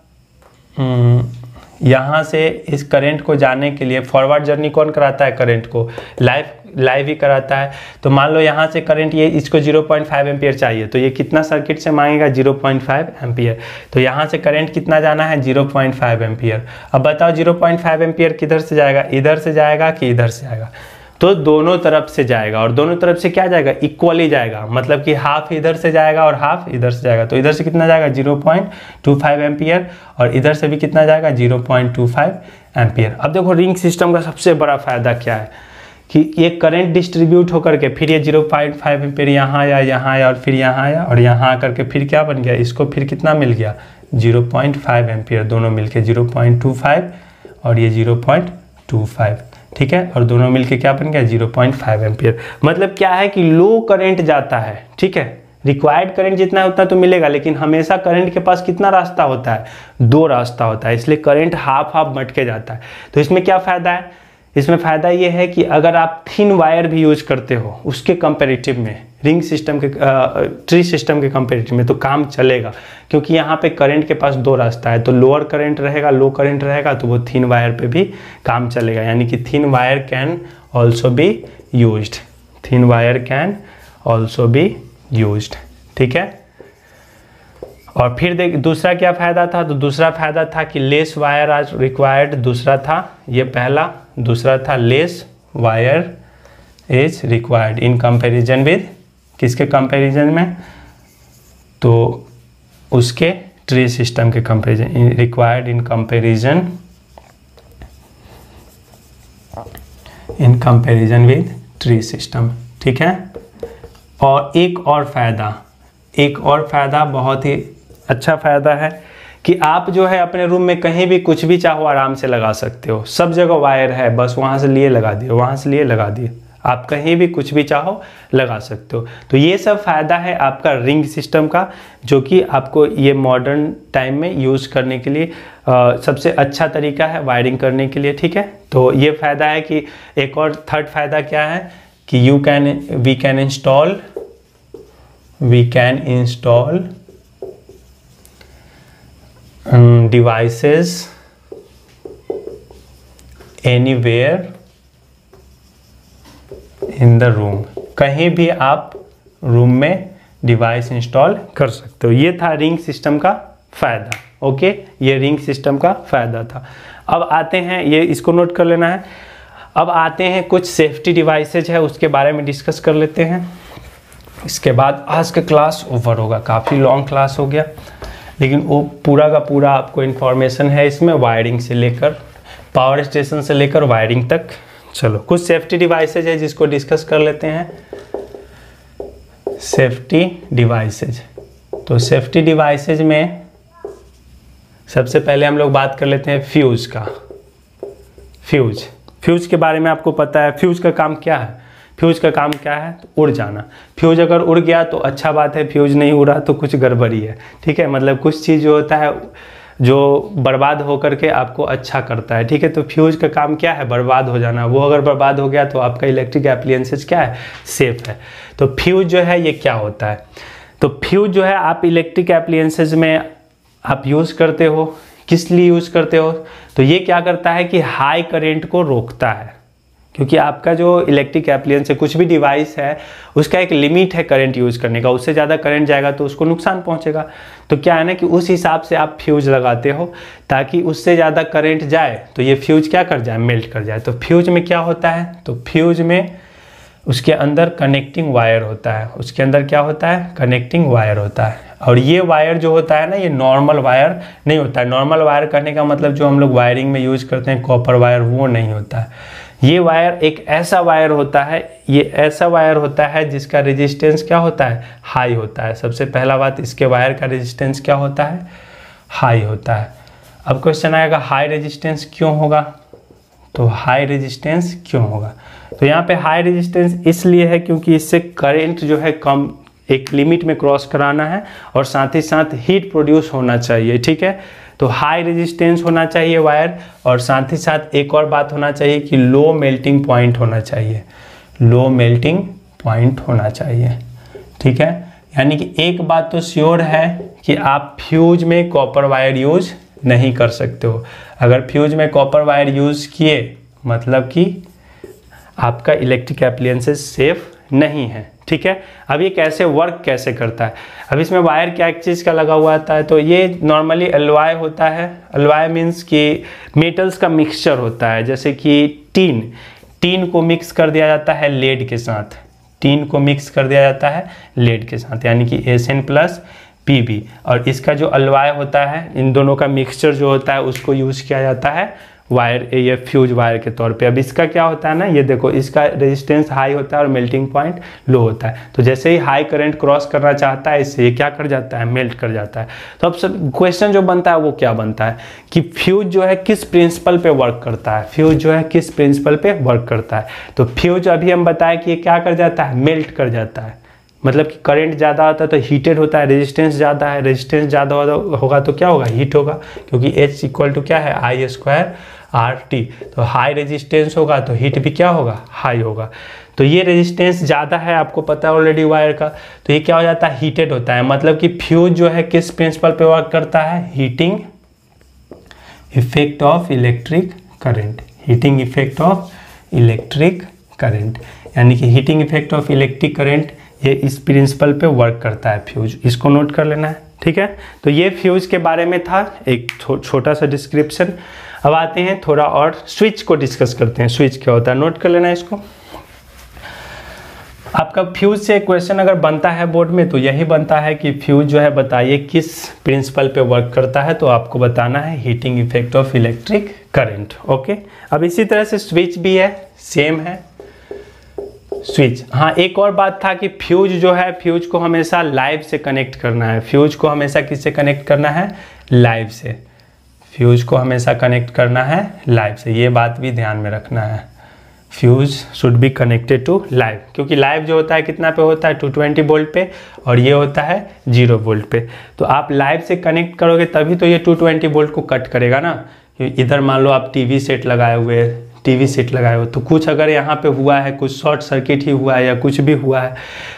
यहाँ से इस करंट को जाने के लिए फॉरवर्ड जर्नी कौन कराता है? करंट को लाइव ही कराता है। तो मान लो यहाँ से करंट ये इसको 0.5 एम्पियर चाहिए, तो ये कितना सर्किट से मांगेगा? 0.5 एम्पियर। तो यहाँ से करंट कितना जाना है? 0.5 एम्पियर। अब बताओ 0.5 एम्पियर किधर से जाएगा? इधर से जाएगा कि इधर से जाएगा? तो दोनों तरफ से जाएगा, और दोनों तरफ से क्या जाएगा? इक्वली जाएगा, मतलब कि हाफ इधर से जाएगा और हाफ इधर से जाएगा। तो इधर से कितना जाएगा? 0.25 एम्पियर, और इधर से भी कितना जाएगा? 0.25 एम्पियर। अब देखो रिंग सिस्टम का सबसे बड़ा फायदा क्या है कि ये करंट डिस्ट्रीब्यूट होकर के फिर ये 0.5 एम्पियर यहाँ आया और फिर यहाँ आया और यहाँ आकर के फिर क्या बन गया? इसको फिर कितना मिल गया? 0.5 एम्पियर, दोनों मिलके 0.25 और ये 0.25, ठीक है, और दोनों मिलके क्या बन गया? 0.5 एम्पियर। मतलब क्या है कि लो करंट जाता है, ठीक है, रिक्वायर्ड करंट जितना है उतना तो मिलेगा, लेकिन हमेशा करंट के पास कितना रास्ता होता है? 2 रास्ता होता है, इसलिए करंट हाफ मटके जाता है। तो इसमें क्या फ़ायदा है? इसमें फ़ायदा ये है कि अगर आप थिन वायर भी यूज करते हो उसके कंपैरेटिव में, रिंग सिस्टम के ट्री सिस्टम के कंपैरेटिव में, तो काम चलेगा, क्योंकि यहाँ पे करंट के पास 2 रास्ता है। तो लोअर करंट रहेगा, लो करंट रहेगा, तो वो थिन वायर पे भी काम चलेगा, यानी कि thin wire can also be used, thin wire can also be used, ठीक है। और फिर देख दूसरा क्या फ़ायदा था? तो दूसरा फ़ायदा था कि लेस वायर आज रिक्वायर्ड। दूसरा था ये पहला, दूसरा था less wire is required in comparison with, किसके कंपैरिजन में? तो उसके ट्री सिस्टम के comparison, required in comparison with tree system, ठीक है। और एक और फ़ायदा बहुत ही अच्छा फ़ायदा है कि आप जो है अपने रूम में कहीं भी कुछ भी चाहो आराम से लगा सकते हो। सब जगह वायर है, बस वहाँ से लिए लगा दिए, वहाँ से लिए लगा दिए, आप कहीं भी कुछ भी चाहो लगा सकते हो। तो ये सब फ़ायदा है आपका रिंग सिस्टम का, जो कि आपको ये मॉडर्न टाइम में यूज़ करने के लिए सबसे अच्छा तरीका है वायरिंग करने के लिए, ठीक है। तो ये फ़ायदा है कि एक और थर्ड फ़ायदा क्या है कि we can install devices anywhere in the room, कहीं भी आप रूम में डिवाइस इंस्टॉल कर सकते हो। ये था रिंग सिस्टम का फ़ायदा, ओके, ये रिंग सिस्टम का फ़ायदा था। अब आते हैं, ये इसको नोट कर लेना है। अब आते हैं कुछ सेफ्टी डिवाइसेज है, उसके बारे में डिस्कस कर लेते हैं। इसके बाद आज का क्लास ओवर होगा। काफ़ी लॉन्ग क्लास हो गया, लेकिन वो पूरा का पूरा आपको इन्फॉर्मेशन है इसमें, वायरिंग से लेकर पावर स्टेशन से लेकर वायरिंग तक। चलो कुछ सेफ्टी डिवाइसेज है जिसको डिस्कस कर लेते हैं। सेफ्टी डिवाइसेज, तो सेफ्टी डिवाइसेज में सबसे पहले हम लोग बात कर लेते हैं फ्यूज़ का। फ्यूज़ के बारे में आपको पता है, फ्यूज़ का काम क्या है? फ्यूज़ का काम क्या है? तो उड़ जाना। फ्यूज़ अगर उड़ गया तो अच्छा बात है, फ्यूज़ नहीं उड़ा तो कुछ गड़बड़ी है, ठीक है। मतलब कुछ चीज़ जो होता है जो बर्बाद होकर के आपको अच्छा करता है, ठीक है। तो फ्यूज़ का काम क्या है? बर्बाद हो जाना। वो अगर बर्बाद हो गया तो आपका इलेक्ट्रिक एप्लियंसेस क्या है? सेफ है। तो फ्यूज़ जो है ये क्या होता है? तो फ्यूज़ जो है आप इलेक्ट्रिक एप्लियंसेस में आप यूज़ करते हो किस लिए यूज़ करते हो? तो ये क्या करता है कि हाई करंट को रोकता है, क्योंकि आपका जो इलेक्ट्रिक एप्लायंस है, कुछ भी डिवाइस है, उसका एक लिमिट है करंट यूज़ करने का। उससे ज़्यादा करंट जाएगा तो उसको नुकसान पहुंचेगा। तो क्या है ना कि उस हिसाब से आप फ्यूज लगाते हो, ताकि उससे ज़्यादा करंट जाए तो ये फ्यूज क्या कर जाए, मेल्ट कर जाए। तो फ्यूज में क्या होता है, तो फ्यूज में उसके अंदर कनेक्टिंग वायर होता है। उसके अंदर क्या होता है, कनेक्टिंग वायर होता है। और ये वायर जो होता है ना, ये नॉर्मल वायर नहीं होता है। नॉर्मल वायर कहने का मतलब जो हम लोग वायरिंग में यूज़ करते हैं कॉपर वायर, वो नहीं होता है। ये वायर एक ऐसा वायर होता है, ये ऐसा वायर होता है जिसका रेजिस्टेंस क्या होता है, हाई होता है। सबसे पहला बात, इसके वायर का रेजिस्टेंस क्या होता है, हाई होता है। अब क्वेश्चन आएगा हाई रेजिस्टेंस क्यों होगा? तो हाई रेजिस्टेंस क्यों होगा? तो यहाँ पे हाई रेजिस्टेंस इसलिए है क्योंकि इससे करंट जो है कम, एक लिमिट में क्रॉस कराना है, और साथ ही साथ हीट प्रोड्यूस होना चाहिए। ठीक है, तो हाई रेजिस्टेंस होना चाहिए वायर, और साथ ही साथ एक और बात होना चाहिए कि लो मेल्टिंग पॉइंट होना चाहिए। लो मेल्टिंग पॉइंट होना चाहिए। ठीक है, यानी कि एक बात तो श्योर है कि आप फ्यूज में कॉपर वायर यूज नहीं कर सकते हो। अगर फ्यूज में कॉपर वायर यूज किए मतलब कि आपका इलेक्ट्रिक एप्लायंसेस सेफ नहीं है। ठीक है, अब ये कैसे वर्क कैसे करता है? अब इसमें वायर क्या एक चीज़ का लगा हुआ आता है, तो ये नॉर्मली एलॉय होता है। एलॉय मीन्स कि मेटल्स का मिक्सचर होता है, जैसे कि टीन को मिक्स कर दिया जाता है लेड के साथ। टीन को मिक्स कर दिया जाता है लेड के साथ, यानी कि Sn प्लस Pb, और इसका जो एलॉय होता है, इन दोनों का मिक्सचर जो होता है उसको यूज़ किया जाता है वायर, ये फ्यूज वायर के तौर पे। अब इसका क्या होता है ना, ये देखो, इसका रेजिस्टेंस हाई होता है और मेल्टिंग पॉइंट लो होता है। तो जैसे ही हाई करंट क्रॉस करना चाहता है, इससे ये क्या कर जाता है, मेल्ट कर जाता है। तो अब सब क्वेश्चन जो बनता है वो क्या बनता है कि फ्यूज जो है किस प्रिंसिपल पे वर्क करता है, फ्यूज जो है किस प्रिंसिपल पे वर्क करता है। तो फ्यूज अभी हम बताएं कि ये क्या कर जाता है, मेल्ट कर जाता है। मतलब कि करंट ज़्यादा आता है तो हीटेड होता है, रेजिस्टेंस ज़्यादा है, रेजिस्टेंस ज़्यादा होगा तो क्या होगा, हीट होगा, क्योंकि H इक्वल टू क्या है, I²RT। तो हाई रेजिस्टेंस होगा तो हीट भी क्या होगा, हाई होगा। तो ये रेजिस्टेंस ज़्यादा है, आपको पता है ऑलरेडी वायर का, तो ये क्या हो जाता है, हीटेड होता है। मतलब कि फ्यूज जो है किस प्रिंसिपल पे वर्क करता है, heating effect of electric current. Heating effect of electric current, यानी कि heating effect of electric current, ये इस प्रिंसिपल पे वर्क करता है फ्यूज। इसको नोट कर लेना है। ठीक है, तो ये फ्यूज के बारे में था एक छोटा सा डिस्क्रिप्शन। अब आते हैं थोड़ा और स्विच को डिस्कस करते हैं। स्विच क्या होता है, नोट कर लेना है इसको। आपका फ्यूज से क्वेश्चन अगर बनता है बोर्ड में तो यही बनता है कि फ्यूज जो है बताइए किस प्रिंसिपल पे वर्क करता है, तो आपको बताना है heating effect of electric current. Okay, अब इसी तरह से स्विच भी है, सेम है स्विच। हाँ, एक और बात था कि फ्यूज जो है, फ्यूज को हमेशा लाइव से कनेक्ट करना है। फ्यूज को हमेशा किससे कनेक्ट करना है, लाइव से। फ्यूज को हमेशा कनेक्ट करना है लाइव से, ये बात भी ध्यान में रखना है। Fuse should be connected to live, क्योंकि लाइव जो होता है कितना पे होता है, 220 वोल्ट पे, और ये होता है 0 वोल्ट पे। तो आप लाइव से कनेक्ट करोगे तभी तो ये 220 वोल्ट को कट करेगा ना। इधर मान लो आप टीवी सेट लगाए हुए, टीवी सेट लगाए हो, तो कुछ अगर यहाँ पे हुआ है, कुछ शॉर्ट सर्किट ही हुआ है या कुछ भी हुआ है,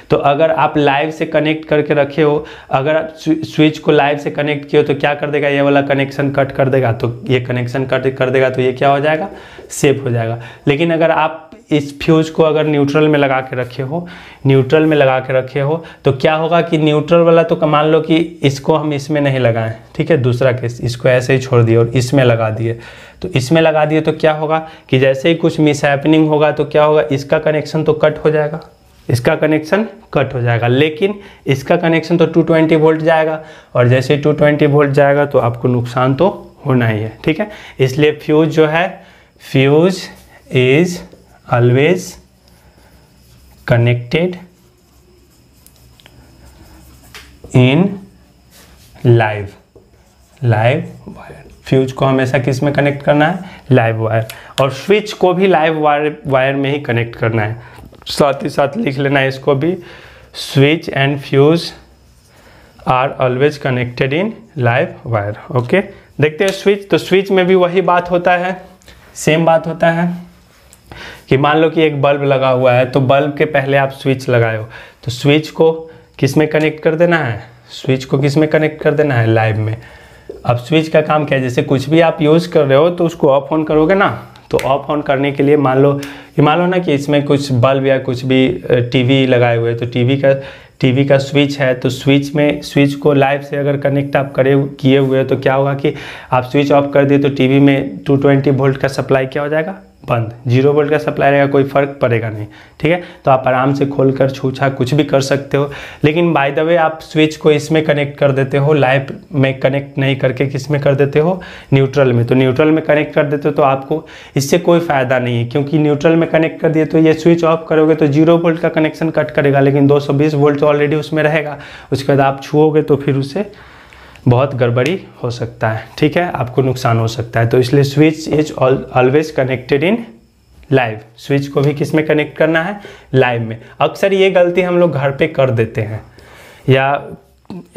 तो अगर आप लाइव से कनेक्ट करके रखे हो, अगर आप स्विच को लाइव से कनेक्ट किए हो तो क्या कर देगा, ये वाला कनेक्शन कट कर देगा। तो ये कनेक्शन कट कर देगा तो ये क्या हो जाएगा, सेफ हो जाएगा। लेकिन अगर आप इस फ्यूज को अगर न्यूट्रल में लगा के रखे हो, न्यूट्रल में लगा के रखे हो, तो क्या होगा कि न्यूट्रल वाला तो मान लो कि इसको हम इसमें नहीं लगाएं, ठीक है, दूसरा केस, इसको ऐसे ही छोड़ दिए और इसमें लगा दिए। तो इसमें लगा दिए तो क्या होगा कि जैसे ही कुछ मिसहैपनिंग होगा तो क्या होगा, इसका कनेक्शन तो कट हो जाएगा, इसका कनेक्शन कट हो जाएगा, लेकिन इसका कनेक्शन तो 220 वोल्ट जाएगा, और जैसे 220 वोल्ट जाएगा तो आपको नुकसान तो होना ही है। ठीक है, इसलिए फ्यूज जो है, fuse is always connected in live wire. Fuse को हमेशा किस में कनेक्ट करना है, लाइव वायर। और स्विच को भी लाइव वायर में ही कनेक्ट करना है। साथ ही साथ लिख लेना है इसको भी, switch and fuse are always connected in live wire. Okay, देखते हैं स्विच। तो स्विच में भी वही बात होता है, सेम बात होता है कि मान लो कि एक बल्ब लगा हुआ है, तो बल्ब के पहले आप स्विच लगाए हो, तो स्विच को किस में कनेक्ट कर देना है, स्विच को किस में कनेक्ट कर देना है, लाइव में। अब स्विच का काम क्या है, जैसे कुछ भी आप यूज़ कर रहे हो तो उसको ऑफ ऑन करोगे ना, तो ऑफ ऑन करने के लिए मान लो ना कि इसमें कुछ बल्ब या कुछ भी टीवी लगाए हुए हैं, तो टीवी का स्विच है, तो स्विच को लाइव से अगर कनेक्ट आप किए हुए हैं तो क्या होगा कि आप स्विच ऑफ कर दिए तो टीवी में 220 वोल्ट का सप्लाई क्या हो जाएगा, बंद। 0 वोल्ट का सप्लाई रहेगा, कोई फ़र्क पड़ेगा नहीं, ठीक है। तो आप आराम से खोलकर छूछा कुछ भी कर सकते हो। लेकिन बाय द वे आप स्विच को इसमें कनेक्ट कर देते हो, लाइव में कनेक्ट नहीं करके किस में कर देते हो, न्यूट्रल में। तो न्यूट्रल में कनेक्ट कर देते हो तो आपको इससे कोई फ़ायदा नहीं है, क्योंकि न्यूट्रल में कनेक्ट कर दिए तो ये स्विच ऑफ करोगे तो 0 वोल्ट का कनेक्शन कट करेगा, लेकिन 220 वोल्ट तो ऑलरेडी उसमें रहेगा। उसके बाद आप छुओगे तो फिर उससे बहुत गड़बड़ी हो सकता है, ठीक है, आपको नुकसान हो सकता है। तो इसलिए switch is always connected in live. Switch को भी किस में कनेक्ट करना है, लाइव में। अक्सर ये गलती हम लोग घर पे कर देते हैं, या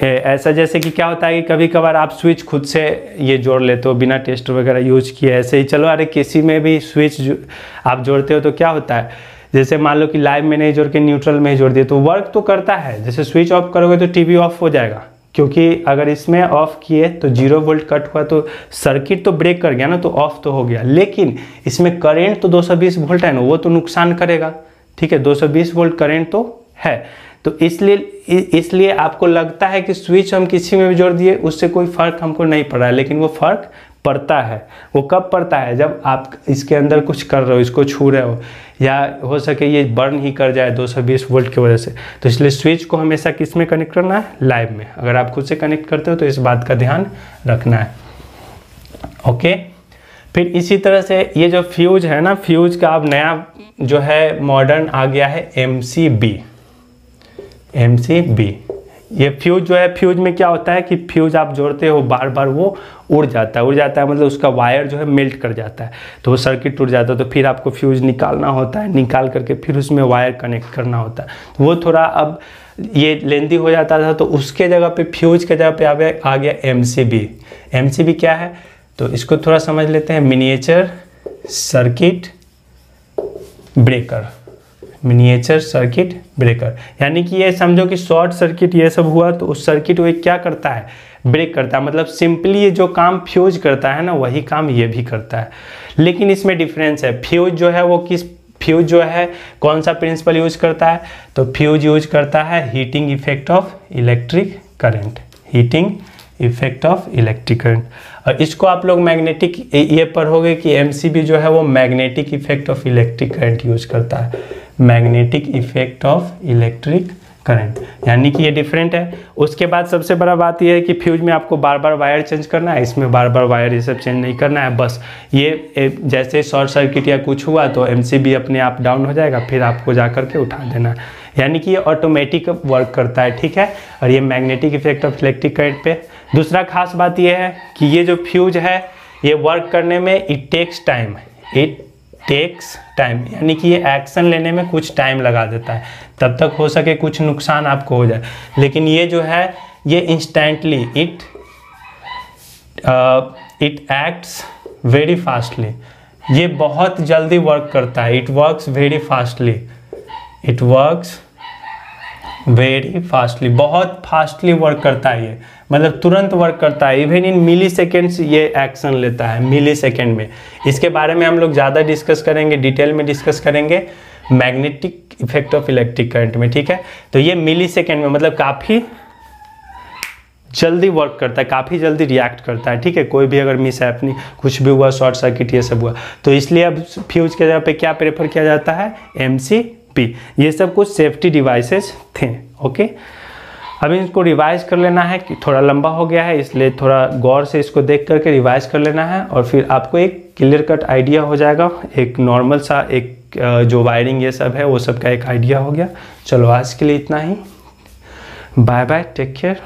ऐसा जैसे कि क्या होता है कि कभी कभार आप स्विच खुद से ये जोड़ लेते हो बिना टेस्टर वगैरह यूज किए, ऐसे ही चलो, अरे किसी में भी स्विच आप जोड़ते हो तो क्या होता है, जैसे मान लो कि लाइव में नहीं जोड़ के न्यूट्रल में ही जोड़ दिए तो वर्क तो करता है। जैसे स्विच ऑफ करोगे तो टीवी ऑफ हो जाएगा, क्योंकि अगर इसमें ऑफ किए तो 0 वोल्ट कट हुआ तो सर्किट तो ब्रेक कर गया ना, तो ऑफ तो हो गया। लेकिन इसमें करंट तो 220 वोल्ट है ना, वो तो नुकसान करेगा, ठीक है। 220 वोल्ट करंट तो है, तो इसलिए आपको लगता है कि स्विच हम किसी में भी जोड़ दिए उससे कोई फ़र्क हमको नहीं पड़ रहा है, लेकिन वो फ़र्क पड़ता है। वो कब पड़ता है, जब आप इसके अंदर कुछ कर रहे हो, इसको छू रहे हो, या हो सके ये बर्न ही कर जाए 220 वोल्ट की वजह से। तो इसलिए स्विच को हमेशा किस में कनेक्ट करना है, लाइव में। अगर आप खुद से कनेक्ट करते हो तो इस बात का ध्यान रखना है, ओके। फिर इसी तरह से ये जो फ्यूज है ना, फ्यूज का अब नया जो है मॉडर्न आ गया है MCB। ये फ्यूज जो है, फ्यूज में क्या होता है कि फ्यूज आप जोड़ते हो बार बार वो उड़ जाता है मतलब उसका वायर जो है मेल्ट कर जाता है, तो वो सर्किट टूट जाता है। तो फिर आपको फ्यूज निकालना होता है, निकाल करके फिर उसमें वायर कनेक्ट करना होता है। तो वो थोड़ा अब ये लेंदी हो जाता था, तो उसके जगह पे फ्यूज के जगह पे आ गया MCB क्या है, तो इसको थोड़ा समझ लेते हैं। मिनिएचर सर्किट ब्रेकर, यानी कि ये समझो कि शॉर्ट सर्किट ये सब हुआ तो उस सर्किट को क्या करता है, ब्रेक करता है। मतलब सिंपली ये जो काम फ्यूज करता है ना, वही काम ये भी करता है। लेकिन इसमें डिफरेंस है, फ्यूज जो है कौन सा प्रिंसिपल यूज करता है, तो फ्यूज यूज करता है heating effect of electric current, और इसको आप लोग मैग्नेटिक ये पढ़ोगे कि MCB जो है वो magnetic effect of electric current use करता है, magnetic effect of electric current, यानी कि ये डिफरेंट है। उसके बाद सबसे बड़ा बात ये है कि फ्यूज में आपको बार बार वायर चेंज करना है, इसमें बार बार वायर ये सब चेंज नहीं करना है। बस ये जैसे शॉर्ट सर्किट या कुछ हुआ तो MCB अपने आप डाउन हो जाएगा, फिर आपको जा करके उठा देना है, यानी कि ये ऑटोमेटिक वर्क करता है, ठीक है। और ये magnetic effect of electric current पे। दूसरा खास बात ये है कि ये जो फ्यूज है ये वर्क करने में इट टेक्स टाइम, यानी कि ये एक्शन लेने में कुछ टाइम लगा देता है, तब तक हो सके कुछ नुकसान आपको हो जाए। लेकिन ये जो है ये instantly it acts very fastly, ये बहुत जल्दी वर्क करता है। इट वर्क्स वेरी फास्टली, बहुत फास्टली वर्क करता है ये, मतलब तुरंत वर्क करता है। इवन इन मिली सेकेंड्स ये एक्शन लेता है, मिली सेकेंड में। इसके बारे में हम लोग ज़्यादा डिस्कस करेंगे, डिटेल में डिस्कस करेंगे magnetic effect of electric current में, ठीक है। तो ये मिली सेकेंड में मतलब काफ़ी जल्दी वर्क करता है, काफ़ी जल्दी रिएक्ट करता है, ठीक है। कोई भी अगर मिस हैपनिंग कुछ भी हुआ, शॉर्ट सर्किट ये सब हुआ, तो इसलिए अब फ्यूज के जगह पे क्या प्रेफर किया जाता है, MCB। ये सब कुछ सेफ्टी डिवाइसेस थे, ओके। अभी इसको रिवाइज कर लेना है कि थोड़ा लंबा हो गया है, इसलिए थोड़ा गौर से इसको देख करके रिवाइज कर लेना है, और फिर आपको एक क्लियर कट आइडिया हो जाएगा, एक नॉर्मल सा एक जो वायरिंग ये सब है वो सब का एक आइडिया हो गया। चलो आज के लिए इतना ही, बाय बाय, टेक केयर।